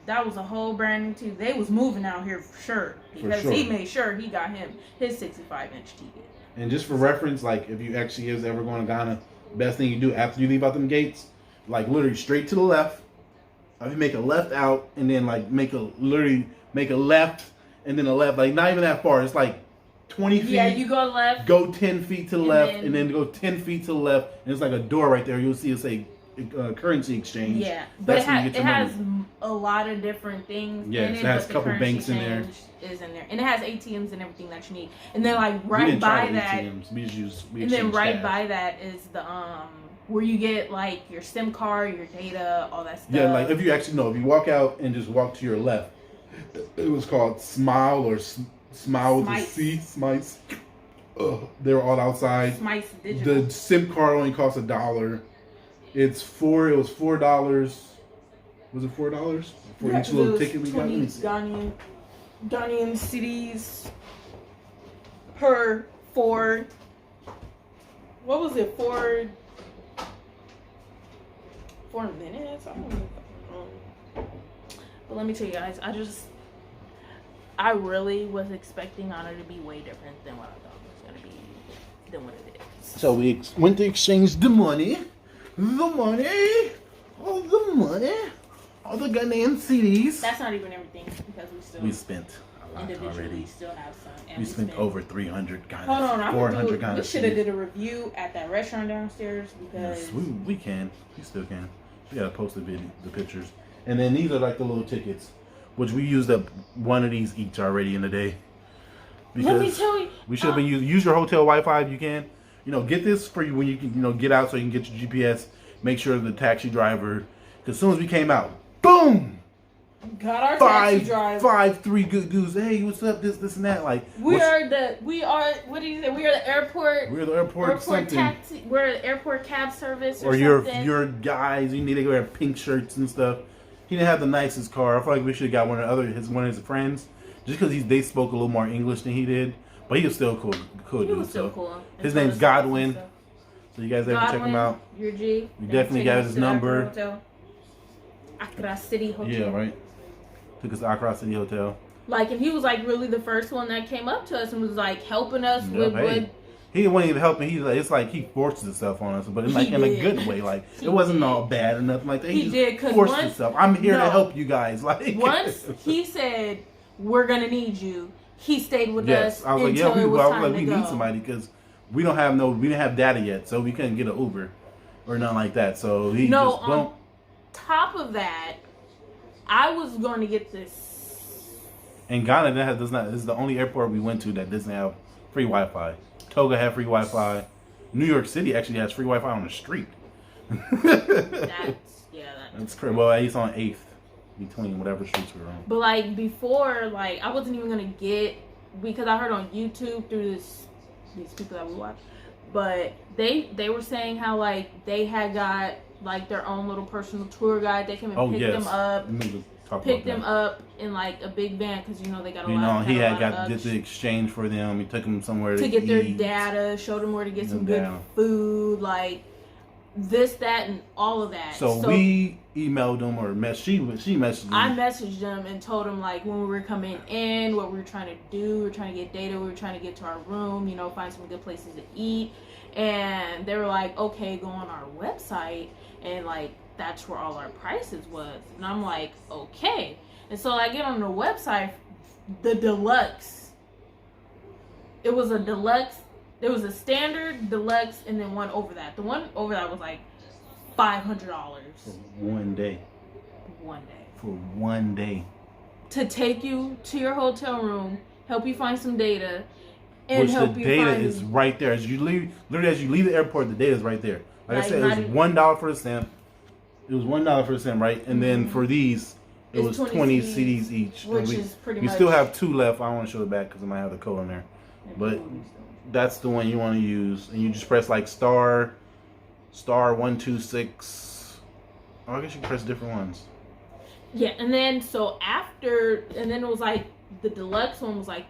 Speaker 1: that was a whole brand new TV. They was moving out here for sure. Because he made sure he got him his 65-inch TV.
Speaker 2: And just for reference, like, if you actually is ever going to Ghana, best thing you do after you leave out them gates, like, literally straight to the left. You make a left out, and then, like, make a left, and then a left. Like, not even that far. It's like 20 feet.
Speaker 1: Yeah, you go left.
Speaker 2: Go 10 feet to the left, and then go 10 feet to the left. And it's like a door right there. You'll see it say currency exchange.
Speaker 1: Yeah, but it has a lot of different things.
Speaker 2: Yeah,
Speaker 1: in
Speaker 2: it has a couple banks in there.
Speaker 1: Is in there, and it has ATMs and everything that you need. And then like right by that, by that is the where you get like your SIM card, your data, all that stuff.
Speaker 2: Yeah, like if you actually know, if you walk out and just walk to your left, it was called Smile or Smile with a C, Smice. They were all outside.
Speaker 1: Smice Digital.
Speaker 2: The SIM card only costs $1. It was $4. Was it $4 for each little ticket we got?
Speaker 1: Ghanaian cities per 4. What was it? 4 minutes? I don't know. But let me tell you guys, I really was expecting Honor to be way different than what I thought it was gonna be than what it is.
Speaker 2: So we went to exchange the money. All the Ghanaian CDs.
Speaker 1: That's not even everything because we
Speaker 2: spent a lot already.
Speaker 1: Still have some. And
Speaker 2: we spent over 300 Ghana.
Speaker 1: Hold on,
Speaker 2: 400 Ghana.
Speaker 1: We should have did a review at that restaurant downstairs because
Speaker 2: yes, we can. We still can. We gotta post the pictures, and then these are like the little tickets, which we used up one of these each already in the day. Because
Speaker 1: let me tell you,
Speaker 2: we should have been use your hotel Wi-Fi if you can. You know, get this for you when you can, you know, get out so you can get your GPS. Make sure the taxi driver, because as soon as we came out, boom!
Speaker 1: Got our taxi driver.
Speaker 2: 3 good dudes. Hey, what's up? This and that. Like
Speaker 1: we are what do you say? We are the airport.
Speaker 2: We're the airport
Speaker 1: taxi. We're the airport cab service. Or
Speaker 2: your guys. You need to wear pink shirts and stuff. He didn't have the nicest car. I feel like we should have got one of his friends, just because they spoke a little more English than he did. But he was still cool.
Speaker 1: He was still cool.
Speaker 2: His name's Godwin. So you guys ever check him out?
Speaker 1: Your G.
Speaker 2: You definitely got his number.
Speaker 1: Accra City Hotel.
Speaker 2: Yeah, right. Took us to Accra City Hotel.
Speaker 1: Like, and he was like really the first one that came up to us and was like helping us with what.
Speaker 2: He wasn't even helping. It's like he forced himself on us, but in a good way. Like it wasn't all bad or nothing like that.
Speaker 1: He did because
Speaker 2: forced himself. I'm here to help you guys. Like
Speaker 1: once he said we're gonna need you, he stayed with us.
Speaker 2: I was like, yeah, we need somebody because we didn't have data yet, so we couldn't get an Uber or nothing like that. So he just
Speaker 1: on top of that, I was going to get this.
Speaker 2: In Ghana, this is the only airport we went to that doesn't have free Wi-Fi. Toga had free Wi-Fi. New York City actually has free Wi-Fi on the street. That's crazy. Well, it's on 8th between whatever streets we're on.
Speaker 1: But like before, like I wasn't even gonna get because I heard on YouTube through these people that we watch, but they were saying how like they had got like their own little personal tour guide. They came and picked them up. Picked them up in like a big van because you know they got a lot.
Speaker 2: He did the exchange for them. He took them somewhere to
Speaker 1: get their
Speaker 2: eat,
Speaker 1: dada, showed them where to get some good food, like this, that, and all of that.
Speaker 2: So we emailed them or she messaged them.
Speaker 1: I messaged them and told them like when we were coming in, what we were trying to do. We were trying to get data. We were trying to get to our room. You know, find some good places to eat. And they were like, okay, go on our website and like. That's where all our prices was. And I'm like, okay. And so I get on the website, the deluxe it was a deluxe. There was a standard, deluxe, and then one over that. The one over that was like $500
Speaker 2: for one day.
Speaker 1: One day.
Speaker 2: For 1 day.
Speaker 1: To take you to your hotel room, help you find some data, and
Speaker 2: which
Speaker 1: help
Speaker 2: the
Speaker 1: you
Speaker 2: data
Speaker 1: find...
Speaker 2: is right there. As you leave, literally as you leave the airport, the data is right there. Like I said, it was $1 for the stamp. It was $1 for the stamp, right? And then for these, it was 20 CDs each.
Speaker 1: Which is pretty much...
Speaker 2: We still have 2 left. I don't want to show it back because I might have the code on there. But that's the one you want to use. And you just press like star 126. Oh, I guess you can press different ones.
Speaker 1: Yeah, and then so after, and then it was like the deluxe one was like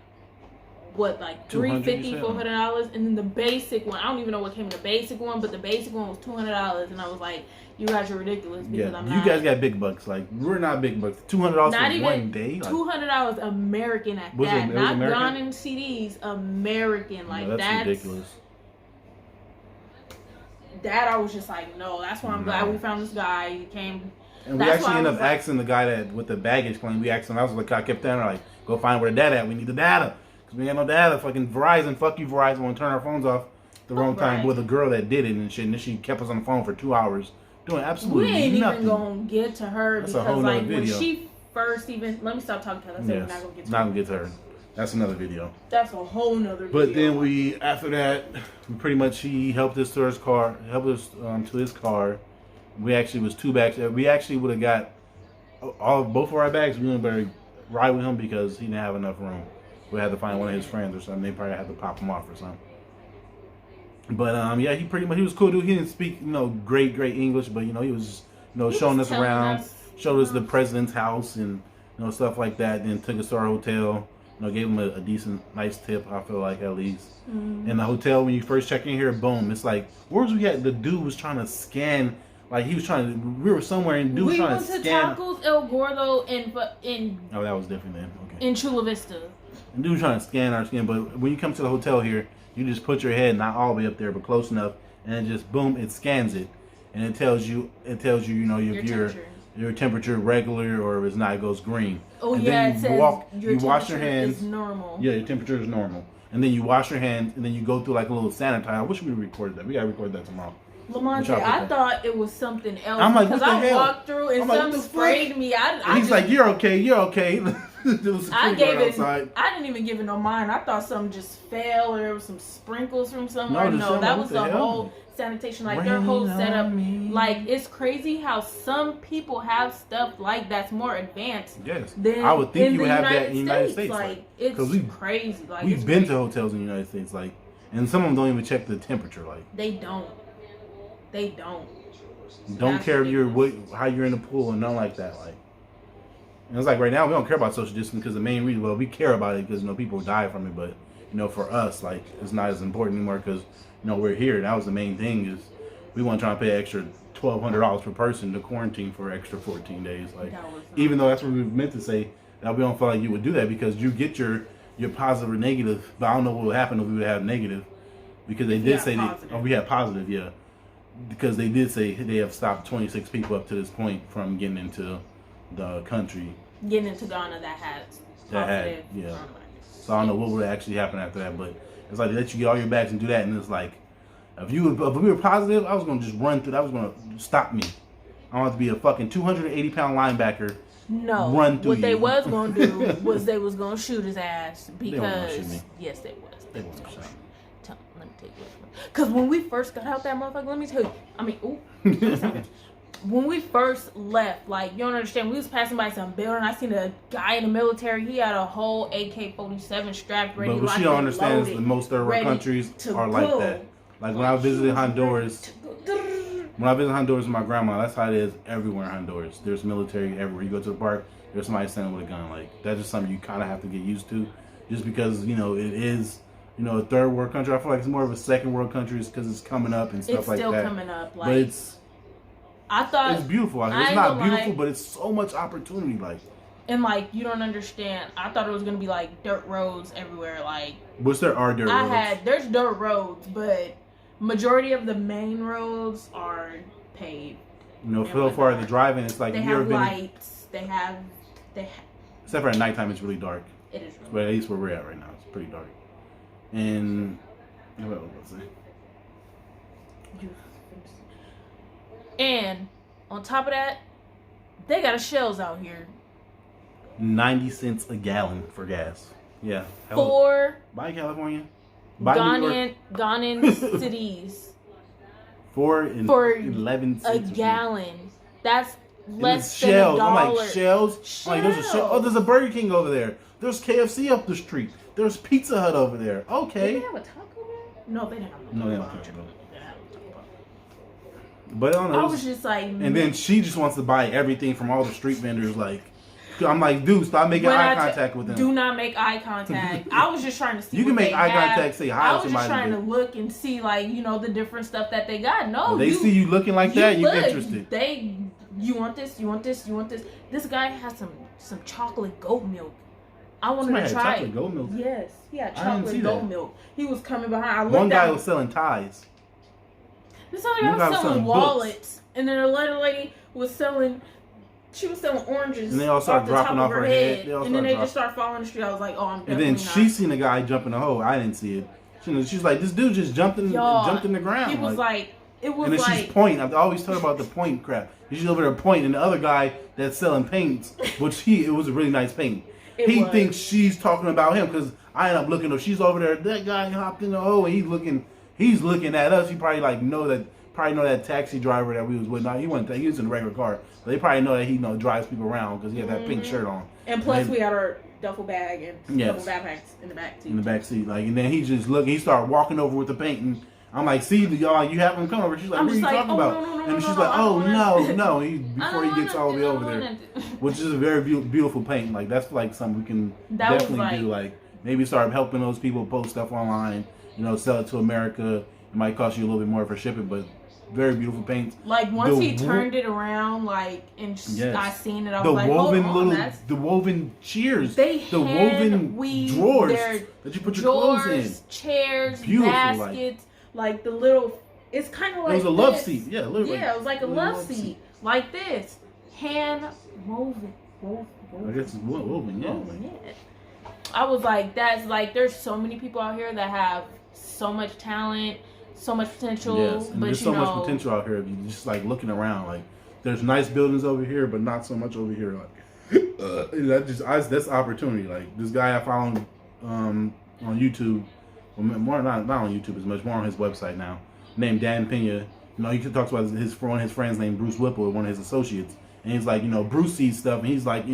Speaker 1: what, like $350, $400, and then the basic one, I don't even know what came in the basic one, but the basic one was $200, and I was like, you guys are ridiculous because I'm not.
Speaker 2: You guys got big bucks. Like we're not big bucks. $200 for 1 day.
Speaker 1: Like, $200 American at that, not Ghanaian CDs. American, like no, that's ridiculous. That I was just like, no. That's why I'm glad we found this guy. He came.
Speaker 2: And we actually ended up asking the guy that with the baggage claim. We asked him. I was like, I kept telling her like, go find where the data at. We need the data because we ain't got no data. Fucking Verizon, fuck you Verizon. Want to turn our phones off the wrong time with a girl that did it and shit. And then she kept us on the phone for 2 hours doing absolutely nothing. We ain't even gonna
Speaker 1: get to her
Speaker 2: that's
Speaker 1: because like when she first even let me stop talking to her. I said we're not gonna get to her.
Speaker 2: Not gonna get to her. That's another video.
Speaker 1: That's a whole nother video.
Speaker 2: But then we after that, we pretty much he helped us to his car. Helped us to his car. We actually was 2 bags. We actually would have got both of our bags. We wouldn't better ride with him because he didn't have enough room. We had to find one of his friends or something. They probably had to pop him off or something. But yeah, he was cool dude. He didn't speak great English, but he was showing us around, showed us the president's house and stuff like that. Then took us to our hotel. Gave him a decent, nice tip. I feel like at least. And the hotel when you first check in here, boom, it's like where was we at? The dude was trying to scan. Like he was trying to. We were somewhere and dude was trying to scan.
Speaker 1: We went to Tacos El Gordo in.
Speaker 2: Oh, that was different then. Okay.
Speaker 1: In Chula Vista.
Speaker 2: And dude was trying to scan our skin, but when you come to the hotel here, you just put your head not all the way up there, but close enough, and it just boom, it scans it, and it tells you, if your temperature regular or if it's not, it goes green.
Speaker 1: Oh
Speaker 2: and
Speaker 1: yeah,
Speaker 2: then you wash your hands. Is normal. Yeah, your temperature is normal, and then you wash your hands, and then you go through like a little sanitizer. I wish we recorded that. We gotta record that tomorrow.
Speaker 1: Lamonte, I thought it was something else.
Speaker 2: I'm like, because
Speaker 1: I walked through and something sprayed me.
Speaker 2: He's like, you're okay.
Speaker 1: I didn't even give it no mind. I thought something just fell or there was some sprinkles from somewhere. No, that was the whole sanitation. Like their whole setup. Like it's crazy how some people have stuff like that's more advanced.
Speaker 2: Yes,
Speaker 1: than
Speaker 2: I would think you would have
Speaker 1: that
Speaker 2: in the United States.
Speaker 1: Like it's crazy. Like
Speaker 2: we've been to hotels in the United States, like, and some of them don't even check the temperature. Like
Speaker 1: they don't.
Speaker 2: Don't care if how you're in the pool and nothing like that. Like, and it's like right now we don't care about social distancing because the main reason, we care about it because people die from it, but for us, like, it's not as important anymore because we're here. That was the main thing is we want to try to pay extra $1,200 per person to quarantine for extra 14 days. Like, even though that's what we meant to say, that we don't feel like you would do that because you get your positive or negative, but I don't know what would happen if we would have negative because they did say we had positive, yeah. Because they did say they have stopped 26 people up to this point from getting into the country. Getting into Ghana that had, yeah. So I don't know what would actually happen after that, but it's like they let you get all your bags and do that, and it's like if we were positive, I was gonna just run through. That was gonna stop me. I don't have to be a fucking 280-pound linebacker.
Speaker 1: No,
Speaker 2: run through
Speaker 1: what they was gonna do was they was gonna shoot his ass because yes, they was.
Speaker 2: They was gonna shoot.
Speaker 1: Let me take it. Because when we first got out that motherfucker, let me tell you. I mean, when we first left, like, you don't understand. We was passing by some building. I seen a guy in the military. He had a whole AK-47 strapped ready.
Speaker 2: But what she don't understand is that most third world countries are like that. Like when I visited Honduras. When I visited Honduras with my grandma, that's how it is everywhere in Honduras. There's military everywhere. You go to the park, there's somebody standing with a gun. Like, that's just something you kind of have to get used to. Just because, it is... a third world country. I feel like it's more of a second world country because it's coming up and stuff like that.
Speaker 1: It's still coming up. Like,
Speaker 2: but
Speaker 1: I thought
Speaker 2: it's beautiful. It's not beautiful, but it's so much opportunity. Like,
Speaker 1: and like you don't understand. I thought it was gonna be like dirt roads everywhere. Like,
Speaker 2: which there are dirt roads.
Speaker 1: There's dirt roads, but majority of the main roads are paved.
Speaker 2: So far the driving, it's like
Speaker 1: they have lights. They have.
Speaker 2: Except for at nighttime, it's really dark.
Speaker 1: It is.
Speaker 2: But at least where we're at right now, it's pretty dark. And what was I saying?
Speaker 1: And on top of that, they got a Shells out here.
Speaker 2: 90 cents a gallon for gas. Yeah.
Speaker 1: Bye,
Speaker 2: California.
Speaker 1: Ghanaian cities.
Speaker 2: For 11
Speaker 1: a
Speaker 2: cents.
Speaker 1: gallon. That's less than
Speaker 2: Shells.
Speaker 1: $1.
Speaker 2: I'm like, Shells? I'm like, there's a Shell. Oh, there's a Burger King over there. There's KFC up the street. There's Pizza Hut over there. Okay.
Speaker 1: Did they have a Taco Bell? No, they didn't have a Taco Bell.
Speaker 2: No, they don't have a Taco Bell. But I don't know.
Speaker 1: I was just like...
Speaker 2: And then she just wants to buy everything from all the street vendors, like... I'm like, dude, stop making eye contact with them.
Speaker 1: Do not make eye contact. I was just trying to see.
Speaker 2: You can make eye contact, say hi to somebody.
Speaker 1: I was just trying to look and see, like, you know, the different stuff that they got. No,
Speaker 2: they see you looking like that, you're interested.
Speaker 1: You want this? You want this? You want this? This guy has some chocolate goat milk. I wanted to try
Speaker 2: chocolate goat milk.
Speaker 1: Yes, he had chocolate goat milk. He was coming behind.
Speaker 2: One guy was selling ties.
Speaker 1: This other guy was selling wallets, and then another lady was selling. She was selling oranges.
Speaker 2: And they all start dropping off her head.
Speaker 1: And then they just start falling in the street. I was like, oh, I'm definitely
Speaker 2: And then she seen a guy jump in the hole. I didn't see it. She's like, this dude just jumped in the ground.
Speaker 1: He was like, it was
Speaker 2: and then
Speaker 1: like.
Speaker 2: she's pointing. I've always talked about the point crap. She's over there pointing. And the other guy that's selling paints, it was a really nice paint. He thinks she's talking about him because I end up looking. She's over there. That guy hopped in the hole and he's looking at us. He probably know that taxi driver that we was with. Now he was in a regular car. But they probably know that he drives people around because he had that pink shirt on.
Speaker 1: And plus we had our duffel bag and double backpacks in the back seat.
Speaker 2: In the back seat, and then he just looked. He started walking over with the paint, and I'm like, "See, y'all, you have him come over." She's like, "What are you talking about?" And she's like, "Oh no!" Before he gets all the way over there, which is a very beautiful paint. Like that's like something we can definitely do. Like maybe start helping those people post stuff online. Sell it to America. It might cost you a little bit more for shipping, but very beautiful paints.
Speaker 1: Like once he turned it around, and I seen it, I was like, hold on,
Speaker 2: the woven cheers,
Speaker 1: the
Speaker 2: woven drawers that you put your clothes in,
Speaker 1: chairs,
Speaker 2: beautiful,
Speaker 1: baskets, like the little. It's kind of like
Speaker 2: it was a love seat, yeah, literally.
Speaker 1: Yeah, it was like a love seat, like this, hand woven.
Speaker 2: I guess it's woven, yeah.
Speaker 1: I was like, that's like, there's so many people out here that have so much talent. So much potential,
Speaker 2: yes, and there's so much potential out here. If you just like looking around, like there's nice buildings over here, but not so much over here. Like that's opportunity. Like this guy I found on YouTube, more not on YouTube as much, more on his website now, named Dan Pena. He talks about one of his friends named Bruce Whipple, one of his associates, and he's like, Bruce sees stuff, and he's like,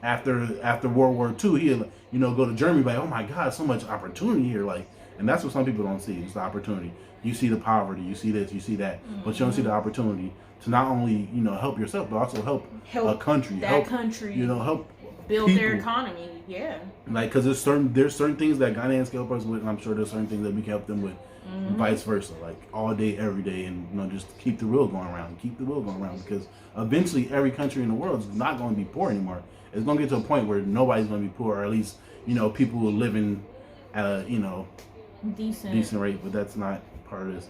Speaker 2: after World War II, he'll go to Germany, like, oh my God, so much opportunity here, like, and that's what some people don't see. It's the opportunity. You see the poverty, you see this, you see that, but you don't see the opportunity to not only help yourself, but also help a country, help
Speaker 1: build
Speaker 2: people.
Speaker 1: Their economy. Yeah,
Speaker 2: like because there's certain things that Ghanaians can help us with, and I'm sure there's certain things that we can help them with, and vice versa. Like all day, every day, and just keep the wheel going around, because eventually every country in the world is not going to be poor anymore. It's going to get to a point where nobody's going to be poor, or at least people who are living at a decent rate, but that's not part of this.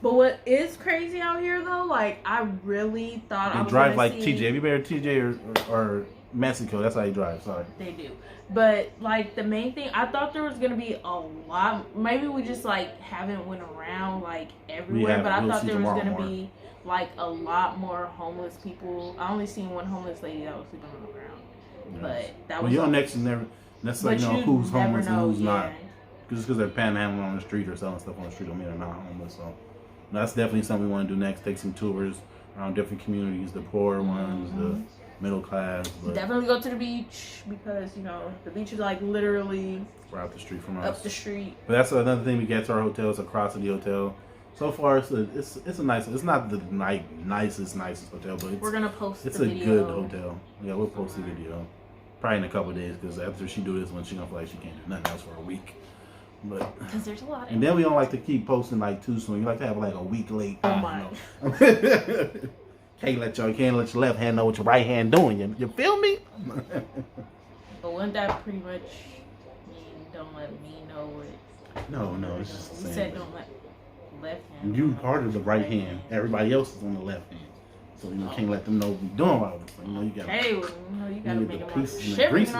Speaker 1: But what is crazy out here though, like I really thought I was
Speaker 2: drive like TJ. Have you been to TJ or Mexico? That's how you drive. Sorry.
Speaker 1: They do, but like the main thing, I thought there was gonna be a lot. Maybe we just like haven't went around like everywhere, but I thought there was gonna be like a lot more homeless people. I only seen one homeless lady that was sleeping on the ground, but that was.
Speaker 2: Well, you're next to never necessarily know who's homeless and who's not. Just because they're panhandling on the street or selling stuff on the street don't mean they're not homeless. So that's definitely something we want to do next. Take some tours around different communities, the poor ones, the middle class. But
Speaker 1: definitely go to the beach because the beach is like literally
Speaker 2: right up the street from us.
Speaker 1: Up the street.
Speaker 2: But that's another thing we get to our hotel. It's across the hotel. So far, it's a nice. It's not the nicest hotel, but we're gonna post. It's a good hotel. Yeah, we'll post the video probably in a couple of days because after she do this one, she gonna feel like she can't do nothing else for a week. But because there's a lot. And then we don't like to keep posting like too soon. You like to have like a week late. Oh my! Can't let your left hand know what your right hand doing. You feel me?
Speaker 1: But wouldn't that pretty much mean don't let me know what?
Speaker 2: No, it's just the same.
Speaker 1: You said don't let left hand.
Speaker 2: You part of the right hand. Everybody else is on the left hand. So can't let them know what we're doing while you got.
Speaker 1: Hey, you gotta make them pieces and the greases,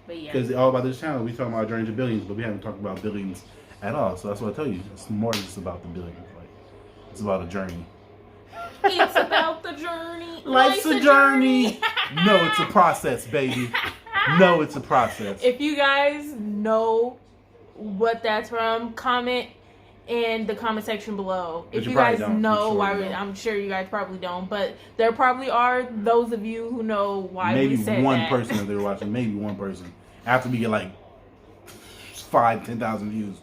Speaker 1: But yeah.
Speaker 2: Because all about this channel, we talking about our journey to billions, but we haven't talked about billions at all. So that's what I tell you. It's more than just about the billions. Like, it's about a journey.
Speaker 1: It's about the journey.
Speaker 2: Life's a journey. No, it's a process, baby. No, it's a process.
Speaker 1: If you guys know what that's from, comment in the comment section below.
Speaker 2: But
Speaker 1: if you guys
Speaker 2: don't.
Speaker 1: know
Speaker 2: I'm sure
Speaker 1: why, I'm sure you guys probably don't, but there probably are those of you who know why
Speaker 2: maybe
Speaker 1: we said
Speaker 2: one
Speaker 1: that.
Speaker 2: person if they're watching, maybe one person. After we get like 5,000-10,000 views,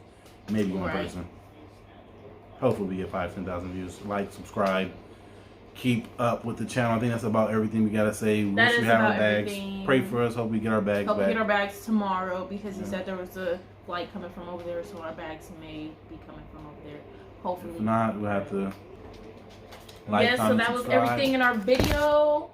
Speaker 2: maybe one person. Hopefully we get 5,000-10,000 views. Like, subscribe, keep up with the channel. I think that's about everything we gotta say. We wish we have our bags.
Speaker 1: Everything.
Speaker 2: Pray for us. Hope we get our bags
Speaker 1: Hope
Speaker 2: back.
Speaker 1: we get our bags tomorrow because he said there was a flight coming from over there, so our bags may be coming from over there. Hopefully.
Speaker 2: If not, we'll have to like,
Speaker 1: yes, so
Speaker 2: comment,
Speaker 1: that was
Speaker 2: subscribe.
Speaker 1: everything in our video.